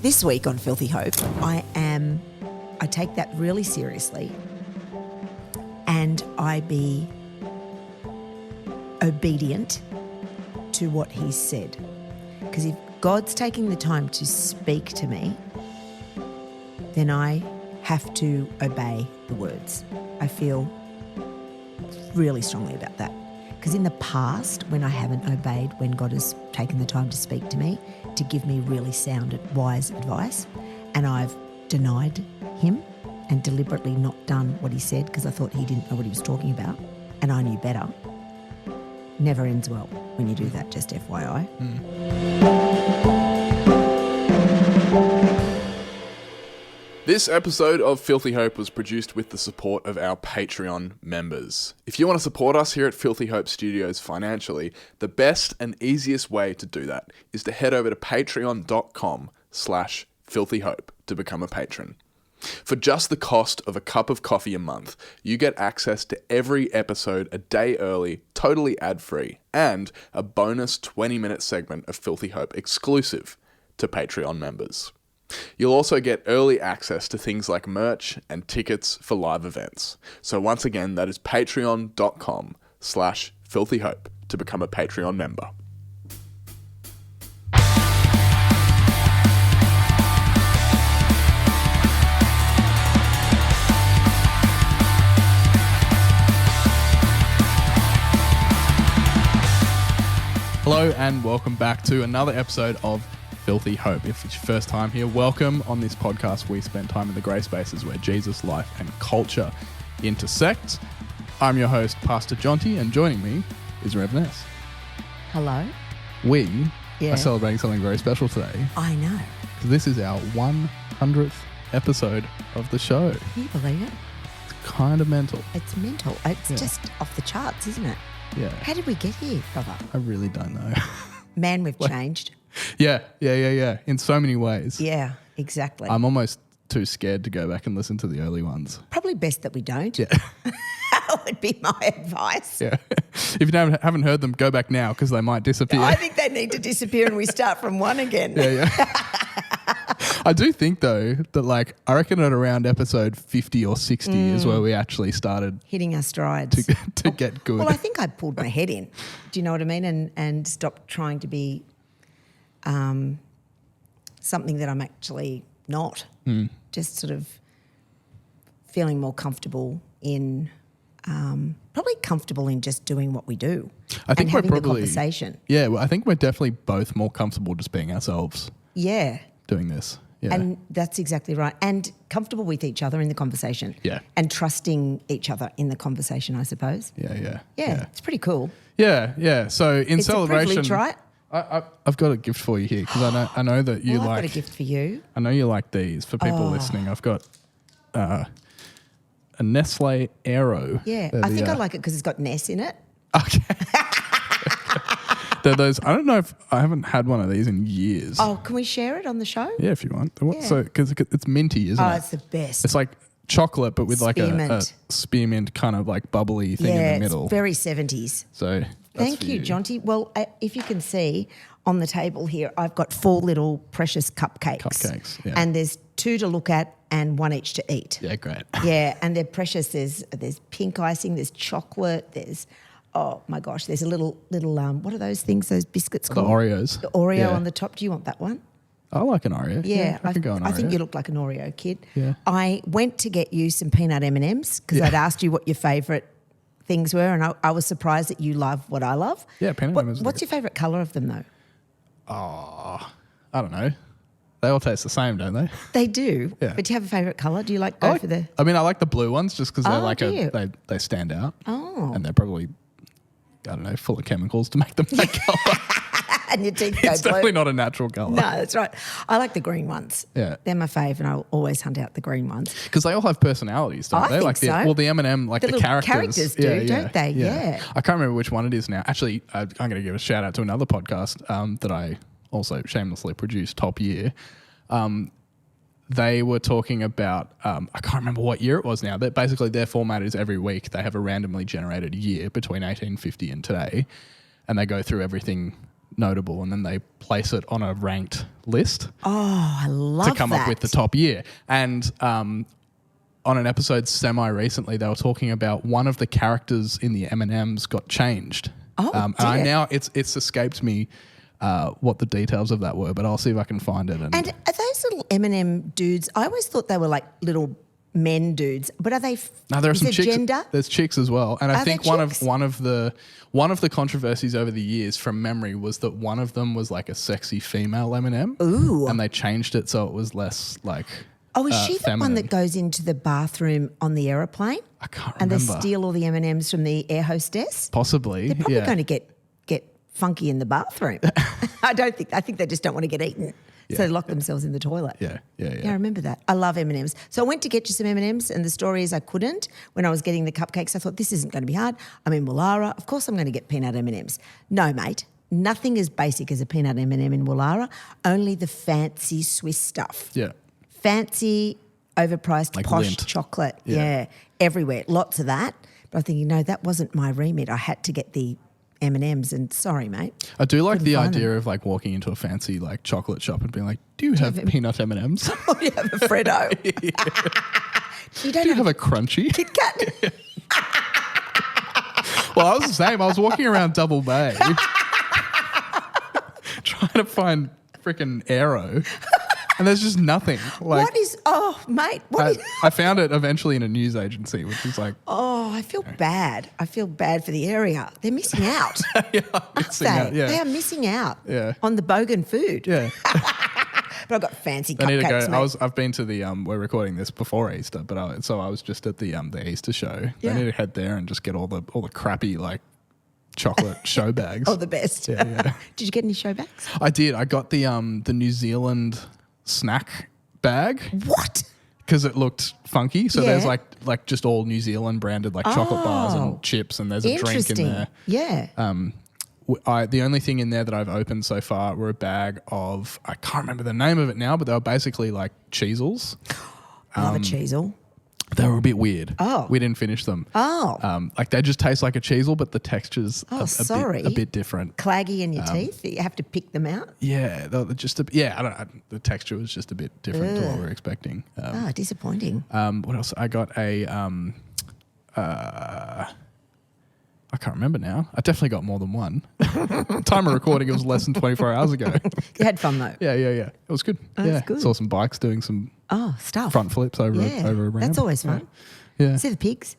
This week on Filthy Hope, I take that really seriously, and I be obedient to what he's said. Because if God's taking the time to speak to me, then I have to obey the words. I feel really strongly about that. Because in the past, when I haven't obeyed, when God has taken the time to speak to me, to give me really sound, wise advice, and I've denied him and deliberately not done what he said because I thought he didn't know what he was talking about and I knew better. Never ends well when you do that, just FYI. This episode of Filthy Hope was produced with the support of our Patreon members. If you want to support us here at Filthy Hope Studios financially, the best and easiest way to do that is to head over to patreon.com/filthyhope to become a patron. For just the cost of a cup of coffee a month, you get access to every episode a day early, totally ad-free, and a bonus 20-minute segment of Filthy Hope exclusive to Patreon members. You'll also get early access to things like merch and tickets for live events. So once again, that is patreon.com/filthyhope to become a Patreon member. Hello and welcome back to another episode of Filthy Hope. If it's your first time here, welcome. On this podcast, we spend time in the grey spaces where Jesus, life and culture intersect. I'm your host, Pastor Jonty, and joining me is Rev Ness. Hello? We are celebrating something very special today. I know. This is our 100th episode of the show. Can you believe it? It's kind of mental. It's mental. It's just off the charts, isn't it? Yeah. How did we get here, brother? I really don't know. Man, we've changed. Yeah. In so many ways. Yeah, exactly. I'm almost too scared to go back and listen to the early ones. Probably best that we don't. Yeah. That would be my advice. Yeah. If you haven't heard them, go back now because they might disappear. I think they need to disappear and we start from one again. Yeah. I do think, though, that I reckon at around episode 50 or 60 is where we actually started hitting our strides to get good. Well, I think I pulled my head in. Do you know what I mean? And stopped trying to be something that I'm actually not. Just sort of feeling more comfortable in, probably comfortable in just doing what we do. I think and we're having probably, the conversation. Yeah, well, I think we're definitely both more comfortable just being ourselves. Yeah. Doing this. Yeah. And that's exactly right. And comfortable with each other in the conversation. Yeah. And trusting each other in the conversation, I suppose. Yeah. It's pretty cool. Yeah. So in it's celebration, a privilege, right? I've got a gift for you here because I know that you I've like. got a gift for you. I know you like these. For people listening, I've got a Nestle Aero. Yeah, I think I like it because it's got Ness in it. Okay. They're those. I don't know if I haven't had one of these in years. Oh, can we share it on the show? Yeah, if you want. Yeah. So because it's minty, isn't it? Oh, it's the best. It's like chocolate, but with spearmint. like a spearmint kind of like bubbly thing in the middle. It's very 70s. So thank you, Jonty. Well, if you can see on the table here, I've got 4 little precious cupcakes. Yeah. And there's 2 to look at and 1 each to eat. Yeah, great. Yeah, and they're precious. There's pink icing, there's chocolate, there's, oh my gosh, there's a little what are those things, those biscuits called? The Oreos. The Oreo on the top. Do you want that one? I like an Oreo. Yeah, I can go an Oreo. I think you look like an Oreo kid. Yeah. I went to get you some peanut M&Ms because I'd asked you what your favourite things were, and I was surprised that you love what I love. Yeah, peanut M&Ms. What's your favourite colour of them, though? Oh, I don't know. They all taste the same, don't they? They do. Yeah. But do you have a favourite colour? Do you go for the? I mean, I like the blue ones just because they stand out. Oh. And they're probably, I don't know, full of chemicals to make them that colour. And your teeth go It's blue. definitely not a natural colour. No, that's right. I like the green ones. Yeah. They're my fave, and I'll always hunt out the green ones. Because they all have personalities, don't I they? think Like so. the M&M, like the little characters do, don't they? Yeah. I can't remember which one it is now. Actually, I'm going to give a shout out to another podcast that I also shamelessly produced, Top Year. They were talking about, I can't remember what year it was now, but basically their format is every week they have a randomly generated year between 1850 and today, and they go through everything notable, and then they place it on a ranked list Oh, I love to come up with the top year. And on an episode semi-recently, they were talking about one of the characters in the M&Ms got changed. Oh, and it's escaped me what the details of that were, but I'll see if I can find it. And are those little M&M dudes, I always thought they were like little men dudes, but are they? No, there are some chicks. Gender? There's chicks as well, and I think there one of the controversies over the years, from memory, was that one of them was like a sexy female M&M. Ooh. And they changed it so it was less like. Oh, is she the feminine. one that goes into the bathroom on the aeroplane? I can't and remember. they steal all the M&Ms from the air hostess? Possibly. They're probably going to get funky in the bathroom. I think they just don't want to get eaten. So they lock themselves in the toilet. Yeah. Yeah, I remember that. I love M&Ms. So I went to get you some M&Ms, and the story is I couldn't. When I was getting the cupcakes, I thought, this isn't going to be hard. I'm in Woollahra. Of course I'm going to get peanut M&Ms. No, mate. Nothing as basic as a peanut M&M in Woollahra. Only the fancy Swiss stuff. Yeah. Fancy, overpriced, Like posh Lindt. chocolate. Yeah, everywhere. Lots of that. But I'm thinking, no, that wasn't my remit. I had to get the M&Ms, and sorry, mate. I do like the find idea of like walking into a fancy like chocolate shop and being like, "Do you have peanut M&Ms? Oh, you have a Freddo. You don't Do you have a crunchy?" Kit Kat. Well, I was the same. I was walking around Double Bay trying to find freaking Aero, and there's just nothing. Like, What is? Oh, mate. I found it eventually in a news agency, which is like, Oh, I feel bad. I feel bad for the area. They're missing out. missing out, yeah. They are missing out Yeah. on the bogan food. yeah. But I've got fancy I need to cupcakes, go. mate. I've been to the we're recording this before Easter, but I was just at the Easter show. Yeah. I need to head there and just get all the crappy like chocolate show bags. Oh, the best. Yeah. Did you get any show bags? I did. I got the New Zealand snack bag What? because it looked funky. So Yeah. there's like just all New Zealand branded like chocolate bars and chips, and there's a drink in Interesting. there. Yeah. The only thing in there that I've opened so far were a bag of, I can't remember the name of it now, but they were basically like cheesels. Love a cheesel. They were a bit weird. Oh. We didn't finish them. Oh. Like they just taste like a cheesel, but the texture's a bit different. Claggy in your teeth. You have to pick them out. Yeah, they were just I don't know. The texture was just a bit different to what we were expecting. Disappointing. What else? I got a I can't remember now. I definitely got more than one. Time of recording, it was less than 24 hours ago. You had fun though. Yeah. It was good. That's good. Saw some bikes doing some Stuff. front flips over a ramp. That's always fun. Yeah. See the pigs?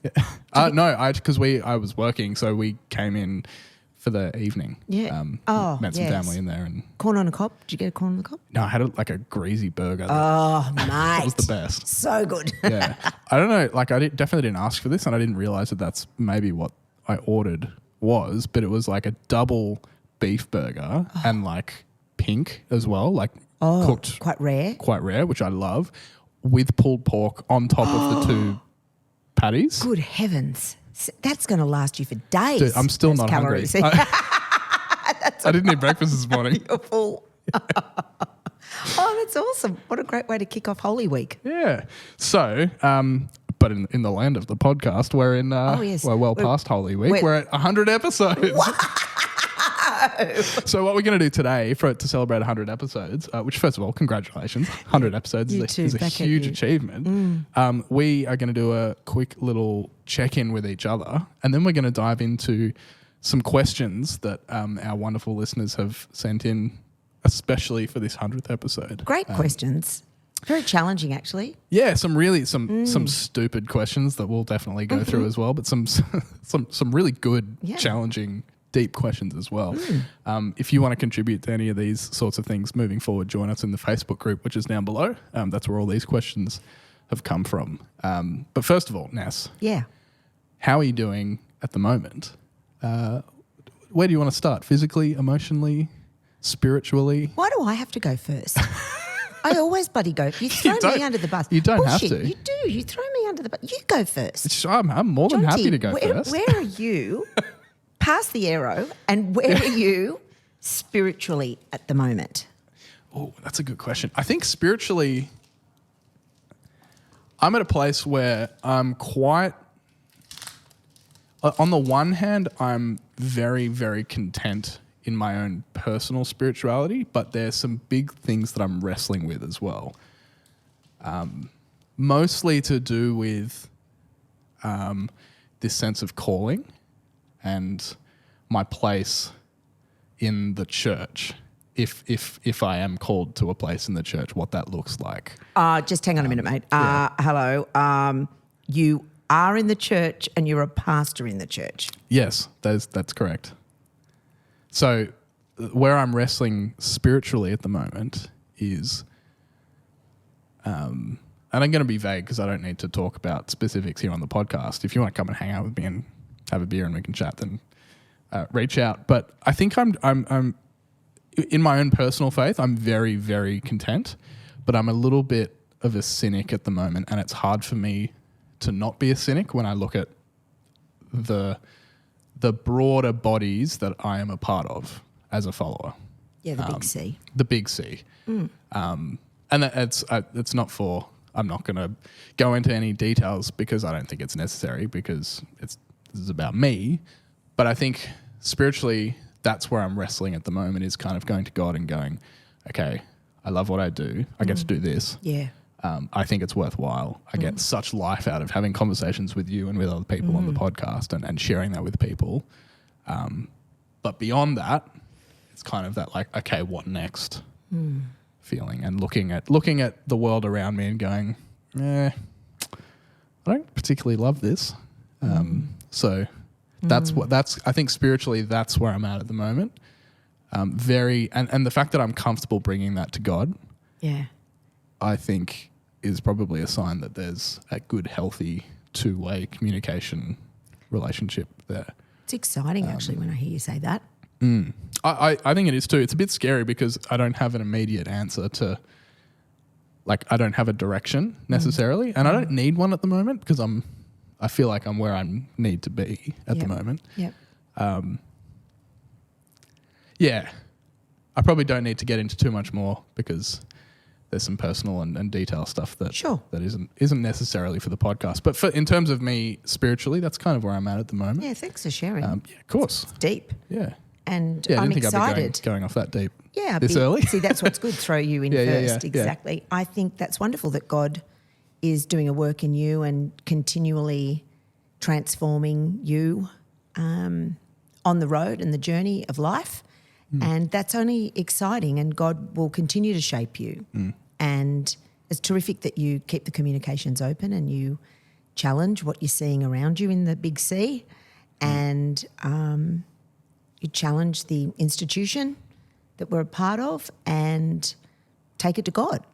No, because I was working, so we came in for the evening. Yeah. Met some yes. family in there, and Corn on a cob? Did you get a corn on the cob? no, I had like a greasy burger. Oh, mate. That was the best. So good. Yeah. I don't know. Like definitely didn't ask for this, and I didn't realize that that's maybe what I ordered was, but it was like a double beef burger and like pink as well, like cooked Quite rare. which I love, with pulled pork on top of the two patties. Good heavens. That's going to last you for days. Dude, I'm still those not calories. hungry. I didn't eat breakfast this morning. You're full. Oh, that's awesome. What a great way to kick off Holy Week. Yeah. So, but in the land of the podcast, we're in yes. we're past Holy Week. We're at 100 episodes. So what we're going to do today to celebrate 100 episodes, which first of all, congratulations. 100 episodes is a huge achievement. We are going to do a quick little check-in with each other, and then we're going to dive into some questions that our wonderful listeners have sent in, especially for this 100th episode. Great questions. Very challenging, actually. Yeah, some stupid questions that we'll definitely go through as well, but some really good, challenging, deep questions as well. If you want to contribute to any of these sorts of things moving forward, join us in the Facebook group, which is down below. That's where all these questions have come from. But first of all, Ness, how are you doing at the moment? Where do you want to start? Physically, emotionally, spiritually? Why do I have to go first? I always bloody go. You throw me under the bus. You don't Bullshit. have to. You do. You throw me under the bus. You go first. I'm more than happy Jonty, to go first. Where are you past the arrow, and where are you spiritually at the moment? Oh, that's a good question. I think spiritually, I'm at a place where I'm quite... on the one hand, I'm very, very content in my own personal spirituality, but there's some big things that I'm wrestling with as well. Mostly to do with this sense of calling and my place in the church. If I am called to a place in the church, what that looks like. Just hang on a minute, mate. Yeah. Hello. You are in the church and you're a pastor in the church. Yes, that's correct. So where I'm wrestling spiritually at the moment is, and I'm going to be vague because I don't need to talk about specifics here on the podcast. If you want to come and hang out with me and have a beer and we can chat, then reach out. But I think I'm in my own personal faith, I'm very, very content, but I'm a little bit of a cynic at the moment, and it's hard for me to not be a cynic when I look at the broader bodies that I am a part of as a follower. Yeah, the big C. The big C. And it's not for, I'm not going to go into any details because I don't think it's necessary, because this is about me. But I think spiritually, that's where I'm wrestling at the moment, is kind of going to God and going, okay, I love what I do. I get to do this. Yeah. I think it's worthwhile. I get such life out of having conversations with you and with other people on the podcast and sharing that with people. But beyond that, it's kind of that like, okay, what next feeling, and looking at the world around me and going, I don't particularly love this. So I think spiritually that's where I'm at the moment. And the fact that I'm comfortable bringing that to God, I think is probably a sign that there's a good, healthy two-way communication relationship there. It's exciting actually when I hear you say that. I think it is too. It's a bit scary because I don't have an immediate answer to, like, I don't have a direction necessarily, and I don't need one at the moment because I feel like I'm where I need to be at the moment. Yep. Yeah, I probably don't need to get into too much more because there's some personal and detail stuff that isn't necessarily for the podcast. But in terms of me spiritually, that's kind of where I'm at the moment. Yeah, thanks for sharing. Yeah, of course. It's deep. Yeah. And I I'm didn't think excited. I'd be going off that deep this early. See, that's what's good. Throw you in first. Exactly. I think that's wonderful that God is doing a work in you and continually transforming you on the road and the journey of life. And that's only exciting, and God will continue to shape you. And it's terrific that you keep the communications open and you challenge what you're seeing around you in the big C, and you challenge the institution that we're a part of and take it to God.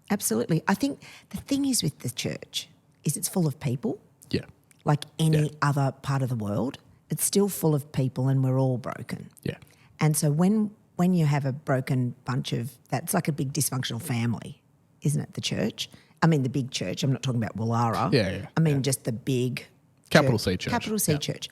Absolutely. I think the thing is with the church is it's full of people. Yeah. Like any other part of the world, it's still full of people and we're all broken. Yeah. And so when you have a broken bunch of, that's like a big dysfunctional family, isn't it, the church? I mean the big church. I'm not talking about Wallara. Yeah. I mean just the big Capital C church. Capital C church.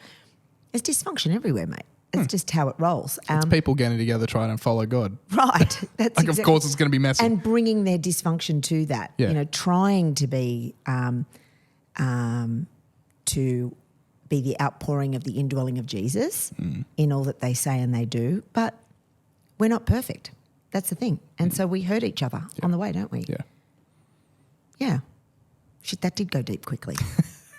There's dysfunction everywhere, mate. It's just how it rolls. It's people getting together trying to follow God. Right. That's like, of course it's going to be messy. And bringing their dysfunction to that, trying to be the outpouring of the indwelling of Jesus in all that they say and they do. But we're not perfect. That's the thing. And so we hurt each other on the way, don't we? Yeah. Yeah. Shit, that did go deep quickly.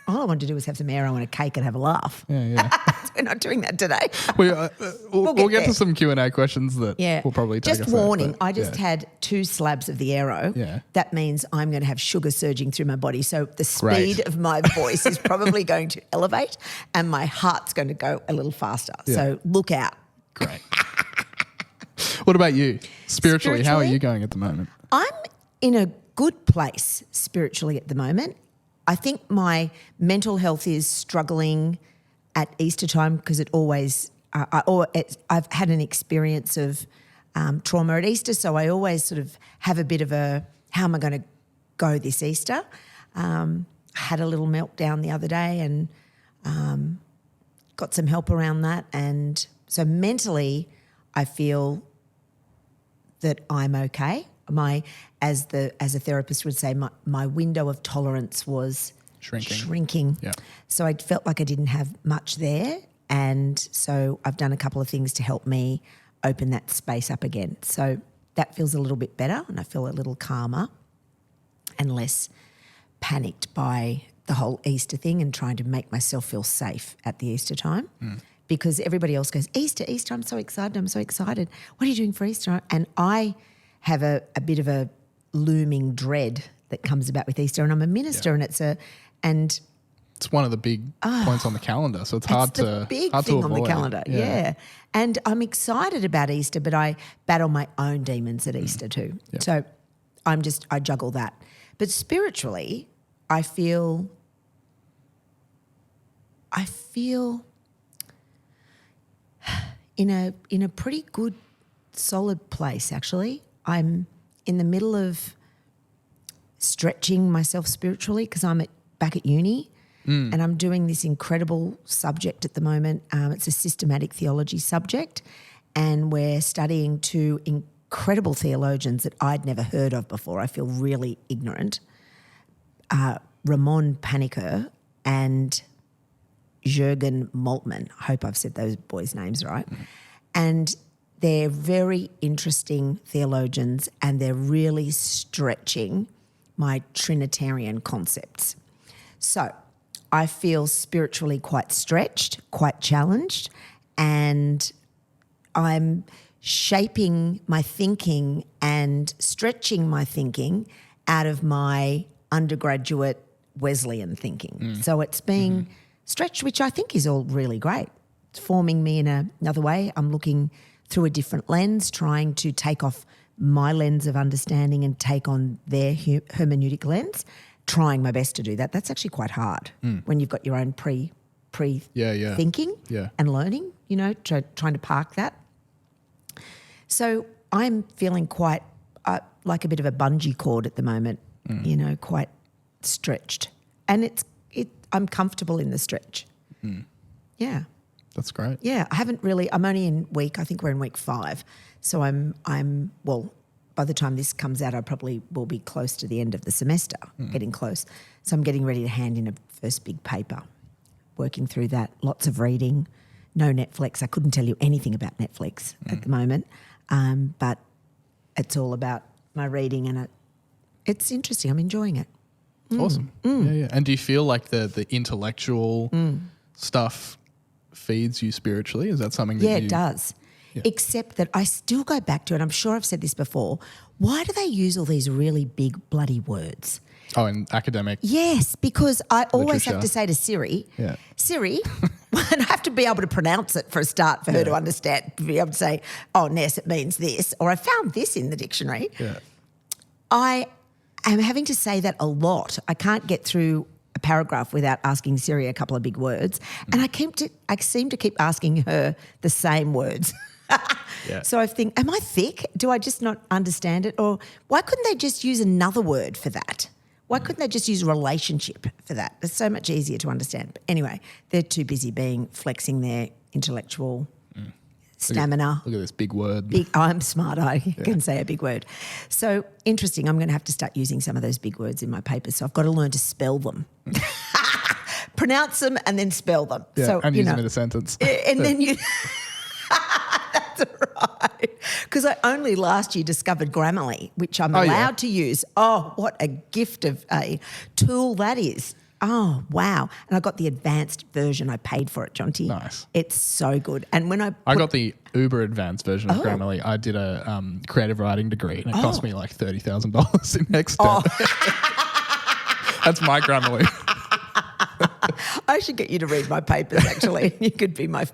All I wanted to do was have some arrow and a cake and have a laugh. Yeah. We're not doing that today. We'll get to some Q&A questions that will probably take us Just warning, I just had 2 slabs of the arrow. Yeah. That means I'm going to have sugar surging through my body. So the speed of my voice is probably going to elevate and my heart's going to go a little faster. Yeah. So look out. Great. What about you? Spiritually, how are you going at the moment? I'm in a good place spiritually at the moment. I think my mental health is struggling at Easter time because it always I've had an experience of trauma at Easter, so I always sort of have a bit of a, how am I going to go this Easter? I had a little meltdown the other day and got some help around that, and so mentally I feel that I'm okay. As a therapist would say, my window of tolerance was shrinking. Yeah. So I felt like I didn't have much there. And so I've done a couple of things to help me open that space up again. So that feels a little bit better, and I feel a little calmer and less panicked by the whole Easter thing and trying to make myself feel safe at the Easter time. Because everybody else goes, Easter, I'm so excited, What are you doing for Easter? And I have a bit of a looming dread that comes about with Easter, and I'm a minister, and it's one of the big points on the calendar, so it's hard to the big hard thing to avoid. on the calendar. Yeah. And I'm excited about Easter, but I battle my own demons at Easter too. Yeah. So I juggle that. But spiritually, I feel in a pretty good, solid place, actually. I'm in the middle of stretching myself spiritually because I'm back at uni and I'm doing this incredible subject at the moment. It's a systematic theology subject, and we're studying two incredible theologians that I'd never heard of before. I feel really ignorant. Ramon Paniker and Jürgen Moltmann. I hope I've said those boys' names right. And they're very interesting theologians, and they're really stretching my Trinitarian concepts. So I feel spiritually quite stretched, quite challenged, and I'm shaping my thinking and stretching my thinking out of my undergraduate Wesleyan thinking. So it's being stretched, which I think is all really great. It's forming me in another way. I'm looking through a different lens, trying to take off my lens of understanding and take on their hermeneutic lens, trying my best to do that. That's actually quite hard when you've got your own thinking and learning, trying to park that. So I'm feeling quite like a bit of a bungee cord at the moment, quite stretched. And I'm comfortable in the stretch. Yeah. That's great. Yeah, I'm only I think we're in week 5. So by the time this comes out, I probably will be close to the end of the semester, getting close. So I'm getting ready to hand in a first big paper, working through that, lots of reading, no Netflix. I couldn't tell you anything about Netflix at the moment, but it's all about my reading, and it's interesting. I'm enjoying it. Awesome. Yeah. And do you feel like the intellectual stuff feeds you spiritually? Is that something that it does. Yeah. Except that I still go back to it. I'm sure I've said this before. Why do they use all these really big bloody words? Oh, in academic. Yes, because I always literature. have to say to Siri, Siri, and I have to be able to pronounce it for a start for her to understand, to be able to say, oh, Ness, it means this, or I found this in the dictionary. Yeah. I am having to say that a lot. I can't get through a paragraph without asking Siri a couple of big words, and I seem to keep asking her the same words. So I think, am I thick? Do I just not understand it? Or why couldn't they just use another word for that? Why couldn't they just use relationship for that? It's so much easier to understand. But anyway, they're too busy flexing their intellectual stamina. Look at this big word. I'm smart. I can say a big word. So interesting. I'm going to have to start using some of those big words in my papers. So I've got to learn to spell them. Pronounce them and then spell them. Yeah, so, and use them in a sentence. And then you... That's right. Because I only last year discovered Grammarly, which I'm allowed to use. Oh, what a gift of a tool that is. Oh, wow. And I got the advanced version. I paid for it, Jonty. Nice. It's so good. And when I got the uber advanced version of Grammarly. I did a creative writing degree, and it cost me like $30,000 in next step. That's my Grammarly. I should get you to read my papers, actually. You could be my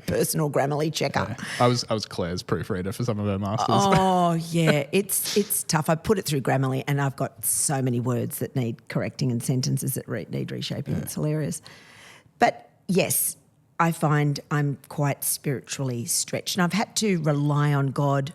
personal Grammarly checker. Yeah. I was Claire's proofreader for some of her masters. Oh, yeah. It's tough. I put it through Grammarly, and I've got so many words that need correcting and sentences that need reshaping. It's hilarious. But, yes, I find I'm quite spiritually stretched. And I've had to rely on God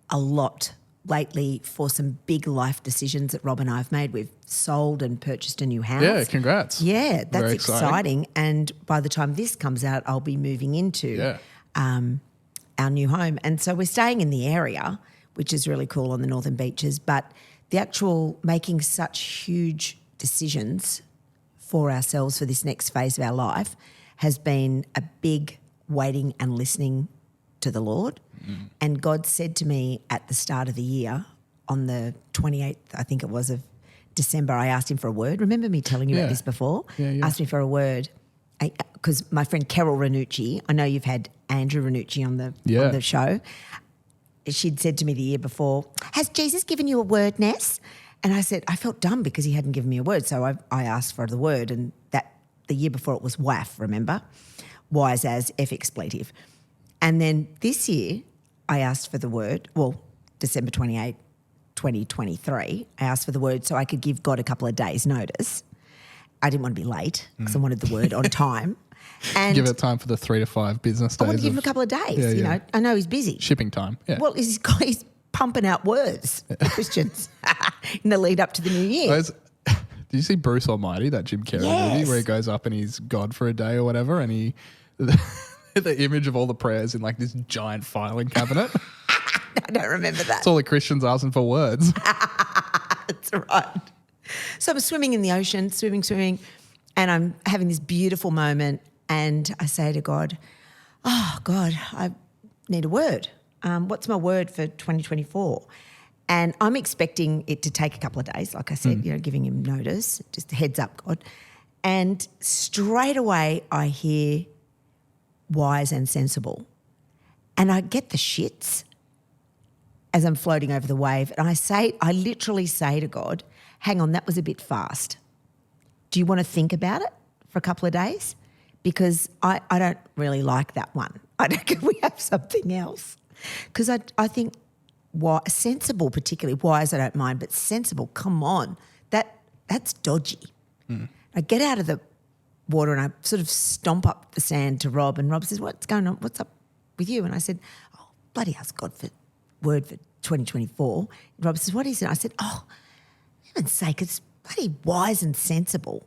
a lot lately for some big life decisions that Rob and I have made. We've sold and purchased a new house. Yeah, congrats. Yeah, that's exciting. And by the time this comes out, I'll be moving into our new home. And so we're staying in the area, which is really cool on the Northern Beaches. But the actual making such huge decisions for ourselves for this next phase of our life has been a big waiting and listening to the Lord. And God said to me at the start of the year, on the 28th, I think it was, of December, I asked him for a word. Remember me telling you about this before? Yeah. Asked me for a word because my friend Carol Ranucci, I know you've had Andrew Ranucci on the show. She'd said to me the year before, has Jesus given you a word, Ness? And I said, I felt dumb because he hadn't given me a word. So I asked for the word, and the year before it was WAF, remember? Wise as F expletive. And then this year I asked for the word, December 28, 2023, I asked for the word so I could give God a couple of days' notice. I didn't want to be late because I wanted the word on time. And give it time for the 3 to 5 business days. I want to give him a couple of days. You know, I know he's busy. Shipping time. Yeah. Well, he's pumping out words for Christians in the lead up to the new year. Did you see Bruce Almighty, that Jim Carrey movie, where he goes up and he's God for a day or whatever, and the image of all the prayers in like this giant filing cabinet? I don't remember that. It's all the Christians asking for words. That's right. So I'm swimming in the ocean, swimming, and I'm having this beautiful moment, and I say to God, oh, God, I need a word. What's my word for 2024? And I'm expecting it to take a couple of days, like I said, giving him notice, just a heads up, God. And straight away I hear wise and sensible. And I get the shits as I'm floating over the wave. And I literally say to God, hang on, that was a bit fast. Do you want to think about it for a couple of days? Because I don't really like that one. Can we have something else? Because I think sensible, particularly wise, I don't mind, but sensible, come on, that's dodgy. I get out of the water and I sort of stomp up the sand to Rob, and Rob says, what's going on? What's up with you? And I said, oh, bloody ask God for word for 2024. And Rob says, what is it? I said, oh, for heaven's sake, it's bloody wise and sensible.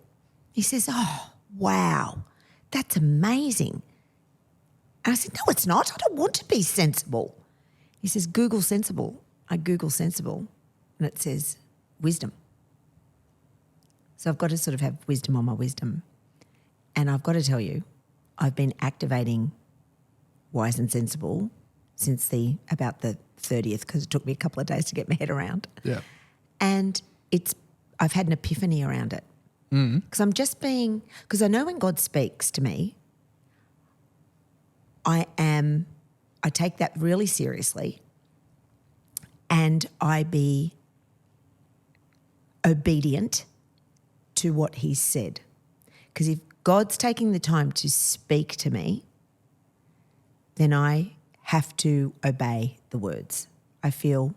He says, oh, wow, that's amazing. And I said, no, it's not. I don't want to be sensible. He says, Google sensible. I Google sensible, and it says wisdom. So I've got to sort of have wisdom on my wisdom. And I've got to tell you, I've been activating wise and sensible since about the 30th, because it took me a couple of days to get my head around. Yeah. And I've had an epiphany around it. Because because I know when God speaks to me, I take that really seriously, and I be obedient to what he's said. Because if God's taking the time to speak to me, then I have to obey the words. I feel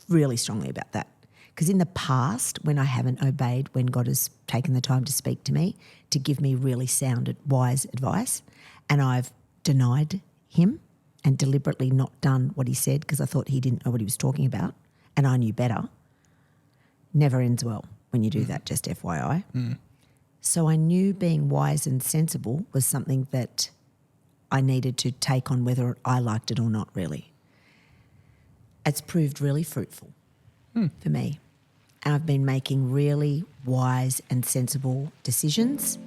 really strongly about that. Because in the past, when I haven't obeyed, when God has taken the time to speak to me, to give me really sound, wise advice, and I've denied him and deliberately not done what he said because I thought he didn't know what he was talking about and I knew better, never ends well when you do that, just FYI. So I knew being wise and sensible was something that I needed to take on whether I liked it or not, really. It's proved really fruitful for me. And I've been making really wise and sensible decisions,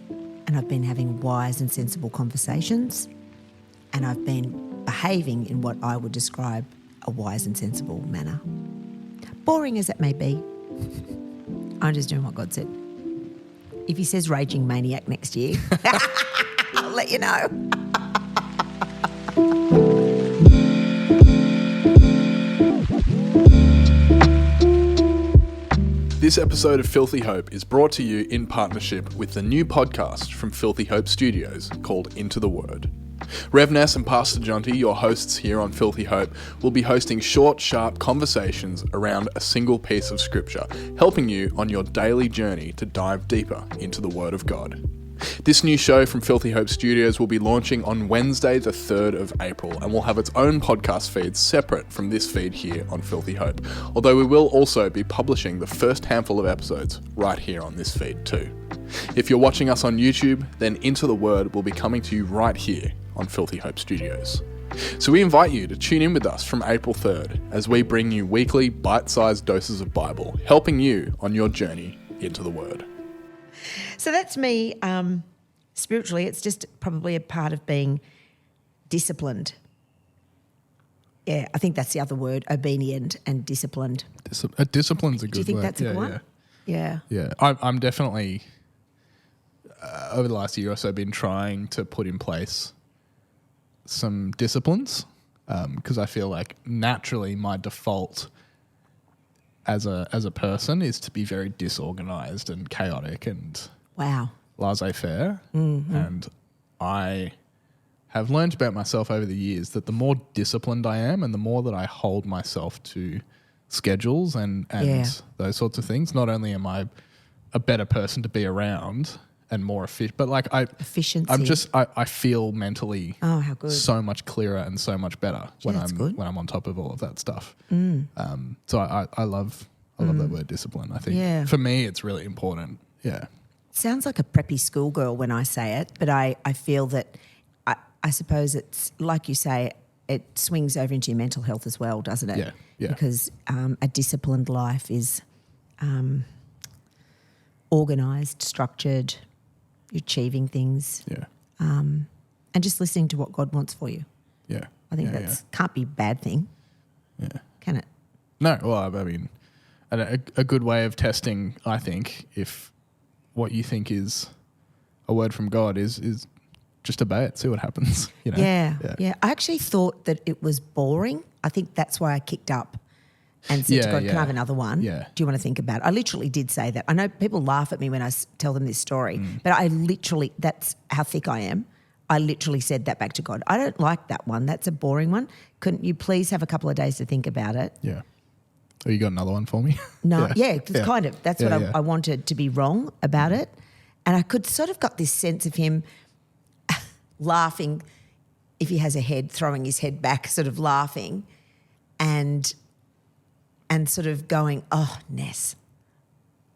and I've been having wise and sensible conversations, and I've been behaving in what I would describe a wise and sensible manner. Boring as it may be, I'm just doing what God said. If he says raging maniac next year, I'll let you know. This episode of Filthy Hope is brought to you in partnership with the new podcast from Filthy Hope Studios called Into the Word. Rev Ness and Pastor Jonty, your hosts here on Filthy Hope, will be hosting short, sharp conversations around a single piece of scripture, helping you on your daily journey to dive deeper into the Word of God. This new show from Filthy Hope Studios will be launching on Wednesday, the 3rd of April, and will have its own podcast feed separate from this feed here on Filthy Hope, although we will also be publishing the first handful of episodes right here on this feed too. If you're watching us on YouTube, then Into the Word will be coming to you right here on Filthy Hope Studios. So we invite you to tune in with us from April 3rd as we bring you weekly bite-sized doses of Bible, helping you on your journey into the Word. So that's me spiritually, it's just probably a part of being disciplined. Yeah, I think that's the other word, obedient and disciplined. Discipline's a good word. Do you think that's a good one? Yeah. Yeah. I'm definitely, over the last year or so, been trying to put in place some disciplines because I feel like naturally my default as a person is to be very disorganized and chaotic and Wow. laissez-faire. And I have learned about myself over the years that the more disciplined I am and the more that I hold myself to schedules and those sorts of things, not only am I a better person to be around and more efficient, but like efficiency. I feel mentally how good. so much clearer and so much better when I'm on top of all of that stuff. So I love that word discipline. I think for me it's really important. Yeah. Sounds like a preppy schoolgirl when I say it, but I feel that I suppose it's like you say, it swings over into your mental health as well, doesn't it? Yeah, yeah. Because a disciplined life is organised, structured, you're achieving things. Yeah. And just listening to what God wants for you. Yeah. I think can't be a bad thing. Yeah. Can it? No, well, I mean, a good way of testing, I think, if what you think is a word from God is just obey it, see what happens. You know? Yeah. I actually thought that it was boring. I think that's why I kicked up and said to God, can I have another one? Yeah. Do you want to think about it? I literally did say that. I know people laugh at me when I tell them this story, but that's how thick I am. I literally said that back to God. I don't like that one. That's a boring one. Couldn't you please have a couple of days to think about it? Yeah. Oh, you got another one for me? No, kind of. That's what I wanted to be wrong about it. And I could sort of got this sense of him laughing if he has a head, throwing his head back, sort of laughing and sort of going, oh, Ness.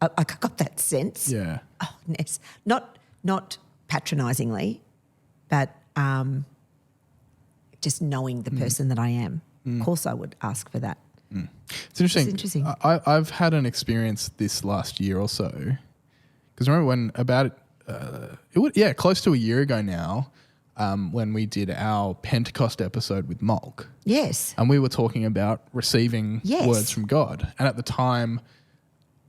I got that sense. Yeah. Oh, Ness. Not patronisingly, but just knowing the person that I am. Of course I would ask for that. It's interesting. It's interesting. I've had an experience this last year or so, because remember when close to a year ago now, when we did our Pentecost episode with Mulk. Yes. And we were talking about receiving words from God. And at the time,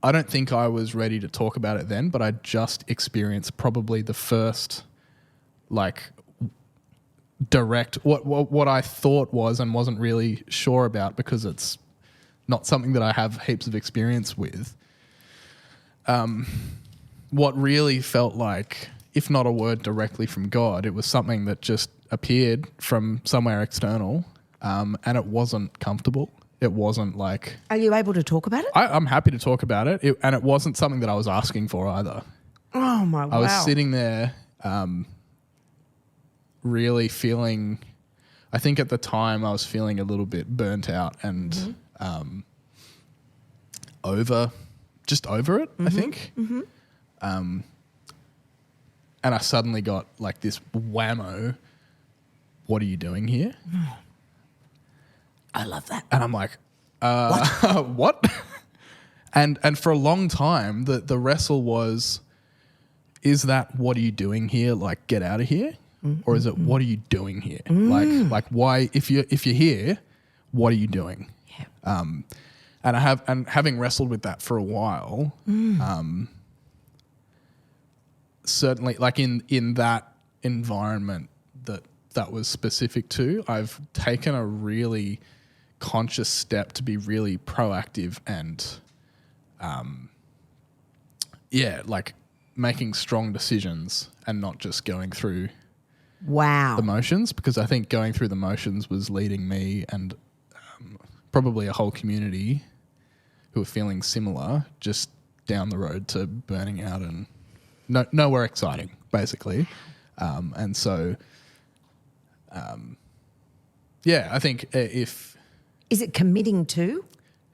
I don't think I was ready to talk about it then, but I just experienced probably the first direct what I thought was and wasn't really sure about because it's not something that I have heaps of experience with. What really felt like, if not a word directly from God, it was something that just appeared from somewhere external, and it wasn't comfortable. It wasn't like... Are you able to talk about it? I'm happy to talk about it, and it wasn't something that I was asking for either. Oh, my wow. I was sitting there really feeling... I think at the time I was feeling a little bit burnt out and over it, I think. And I suddenly got like this whammo, what are you doing here? I love that. And I'm like, what? And for a long time, the wrestle was, is that what are you doing here? Like, get out of here? Or is it what are you doing here? Like why, if you're here, what are you doing? Yeah. And having wrestled with that for a while, certainly like in that environment that was specific to, I've taken a really conscious step to be really proactive and like making strong decisions and not just going through the motions, because I think going through the motions was leading me and probably a whole community who are feeling similar just down the road to burning out and nowhere exciting, basically. And so, I think if... Is it committing to?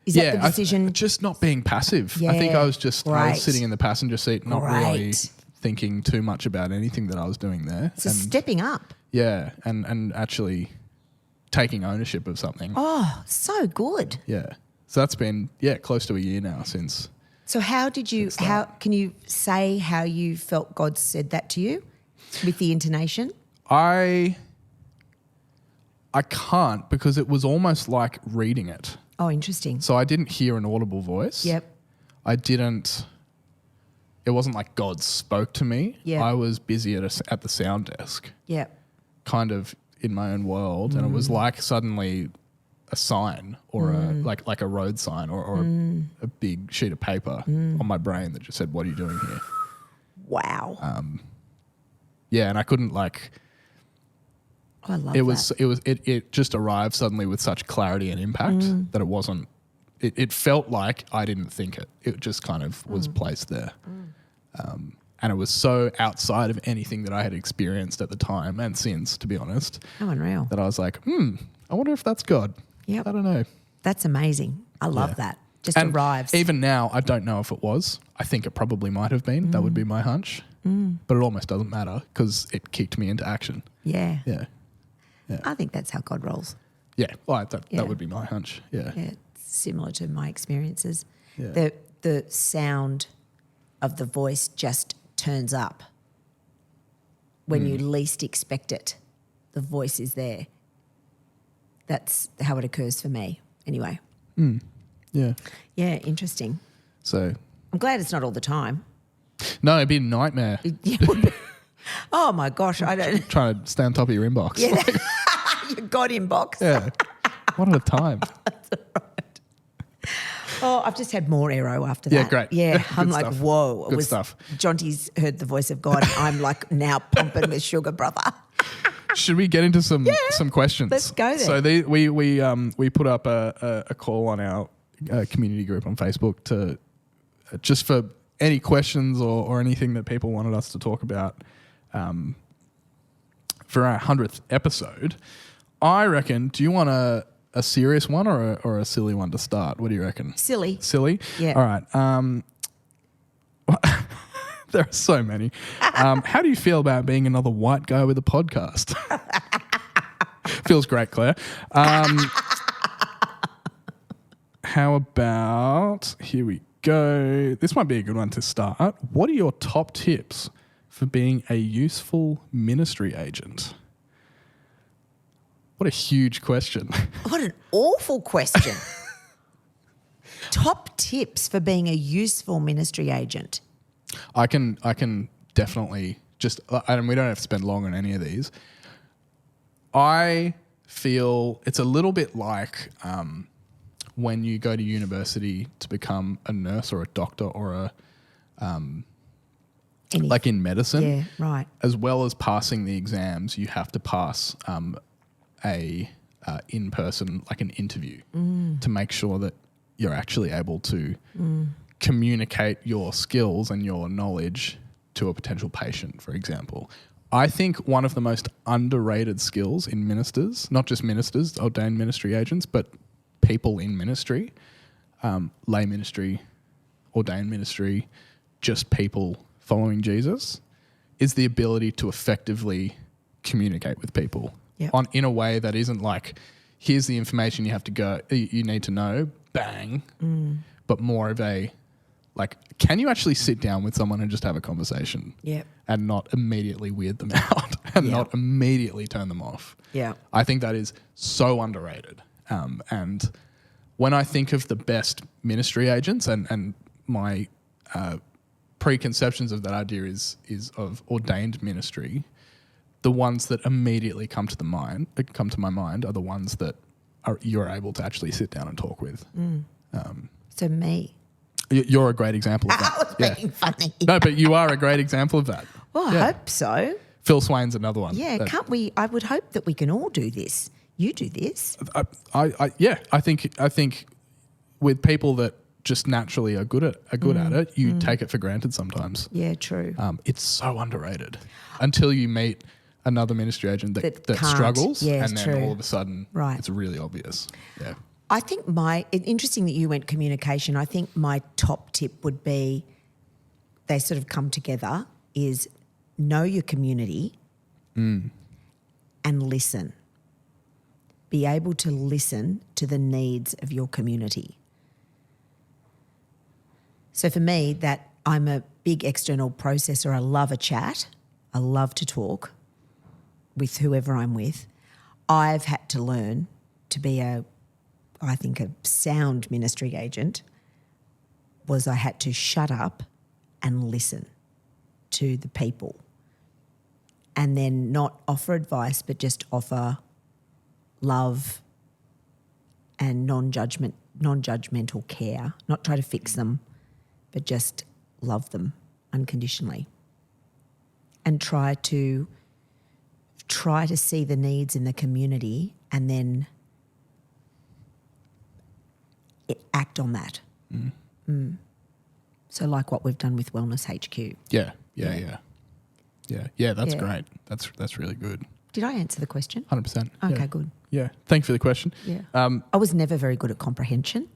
Is that the decision? Just not being passive. Yeah, I think I was right. sitting in the passenger seat, not really thinking too much about anything that I was doing there. So stepping up. Yeah, and actually taking ownership of something. Oh, so good. Yeah. So that's been, close to a year now since... So how can you say how you felt God said that to you? with the intonation? I can't, because it was almost like reading it. Oh, interesting. So I didn't hear an audible voice. Yep. It wasn't like God spoke to me. Yep. I was busy at the sound desk. Yep. Kind of in my own world. And it was like suddenly a sign or like a road sign or a big sheet of paper on my brain that just said, "What are you doing here?" Wow. Yeah, and I couldn't like. Oh, I love that. It just arrived suddenly with such clarity and impact that it wasn't. It felt like I didn't think it. It just kind of was placed there, and it was so outside of anything that I had experienced at the time and since, to be honest. Oh, unreal. That I was like, I wonder if that's God. Yep. I don't know. That's amazing. I love that. Just And arrives. even now, I don't know if it was. I think it probably might have been. That would be my hunch. But it almost doesn't matter because it kicked me into action. Yeah. Yeah. I think that's how God rolls. Yeah. Well, that Yeah. would be my hunch. Yeah. Yeah, it's similar to my experiences. Yeah. The sound of the voice just turns up when you least expect it. The voice is there. That's how it occurs for me. Anyway. Yeah. Yeah, interesting. So. I'm glad it's not all the time. No, it'd be a nightmare It would be. Oh my gosh, I don't. trying to stay on top of your inbox. Yeah, your God inbox. Yeah. One at a time. Oh, I've just had more aero after that. Yeah, great. Yeah, I'm Good like, stuff. whoa. Good stuff. Jonty's heard the voice of God. I'm like now pumping with sugar, brother. Should we get into some questions? Let's go there. So we put up a call on our community group on Facebook to just for any questions or anything that people wanted us to talk about for our 100th episode. I reckon, do you want a serious one or a silly one to start? What do you reckon? Silly. Silly? Yeah. All right. There are so many. How do you feel about being another white guy with a podcast? Feels great, Claire. How about, here we go. This might be a good one to start. What are your top tips for being a useful ministry agent? What a huge question. What an awful question. Top tips for being a useful ministry agent. I can definitely just, and we don't have to spend long on any of these. I feel it's a little bit like when you go to university to become a nurse or a doctor or like in medicine. Yeah, right. As well as passing the exams, you have to pass a in-person, like an interview to make sure that you're actually able to communicate your skills and your knowledge to a potential patient, for example. I think one of the most underrated skills in ministers, not just ministers, ordained ministry agents, but people in ministry, lay ministry, ordained ministry, just people following Jesus, is the ability to effectively communicate with people in a way that isn't like, here's the information you need to know, bang, but more of a, like, can you actually sit down with someone and just have a conversation and not immediately weird them out and not immediately turn them off? Yeah. I think that is so underrated. And when I think of the best ministry agents and my preconceptions of that idea is of ordained ministry, the ones that immediately come to my mind are the ones that you're able to actually sit down and talk with. So me. You're a great example of that. I was being funny. No, but you are a great example of that. Well, I hope so. Phil Swain's another one. Yeah, can't we? I would hope that we can all do this. You do this. I think with people that just naturally are good at it, you take it for granted sometimes. Yeah, true. It's so underrated until you meet another ministry agent that struggles, and then all of a sudden it's really obvious. Yeah. I think interesting that you went communication. I think my top tip would be, they sort of come together, is know your community and listen. Be able to listen to the needs of your community. So for me, that I'm a big external processor. I love a chat. I love to talk with whoever I'm with. I've had to learn to be I think a sound ministry agent was I had to shut up and listen to the people and then not offer advice but just offer love and non-judgmental care, not try to fix them but just love them unconditionally and try to see the needs in the community and then act on that. So like what we've done with Wellness HQ. Yeah. That's great. That's really good. Did I answer the question? 100%. Okay, good. Yeah. Thank you for the question. Yeah. I was never very good at comprehension.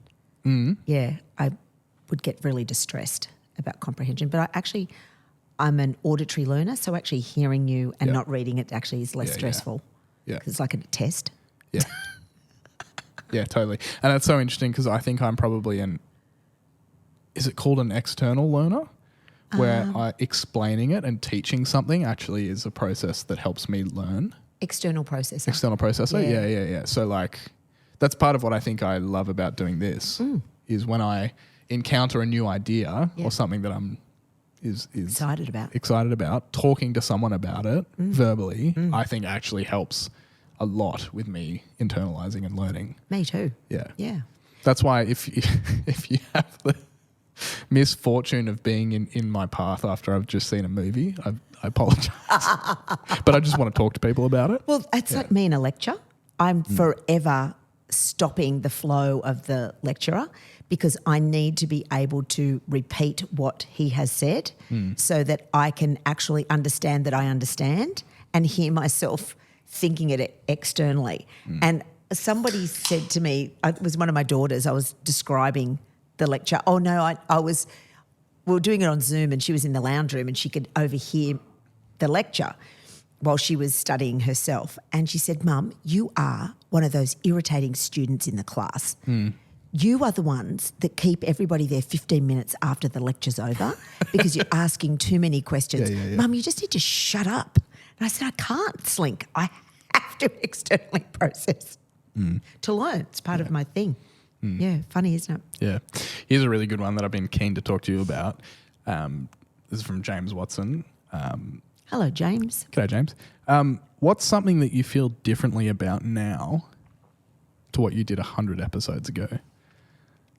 Yeah, I would get really distressed about comprehension, but I'm an auditory learner, so actually hearing you and not reading it actually is less stressful. Yeah. Because it's like a test. Yeah. Yeah, totally. And that's so interesting because I think I'm probably is it called an external learner? Where explaining it and teaching something actually is a process that helps me learn. External processor? Yeah. So like that's part of what I think I love about doing this is when I encounter a new idea or something that I'm excited about, talking to someone about it verbally, I think actually helps a lot with me internalizing and learning. Me too. Yeah. Yeah. That's why if you have the misfortune of being in my path after I've just seen a movie, I apologise. But I just want to talk to people about it. Well, it's like me in a lecture. I'm forever stopping the flow of the lecturer because I need to be able to repeat what he has said so that I can actually understand that I understand and hear myself thinking it externally. And somebody said to me, it was one of my daughters, I was describing the lecture. Oh no, we were doing it on Zoom and she was in the lounge room and she could overhear the lecture while she was studying herself. And she said, Mum, you are one of those irritating students in the class. You are the ones that keep everybody there 15 minutes after the lecture's over because you're asking too many questions. Mum, you just need to shut up. And I said, I can't, Slink. I have to externally process to learn. It's part of my thing. Yeah, funny, isn't it? Yeah. Here's a really good one that I've been keen to talk to you about. This is from James Watson. Hello, James. G'day, James. What's something that you feel differently about now to what you did 100 episodes ago?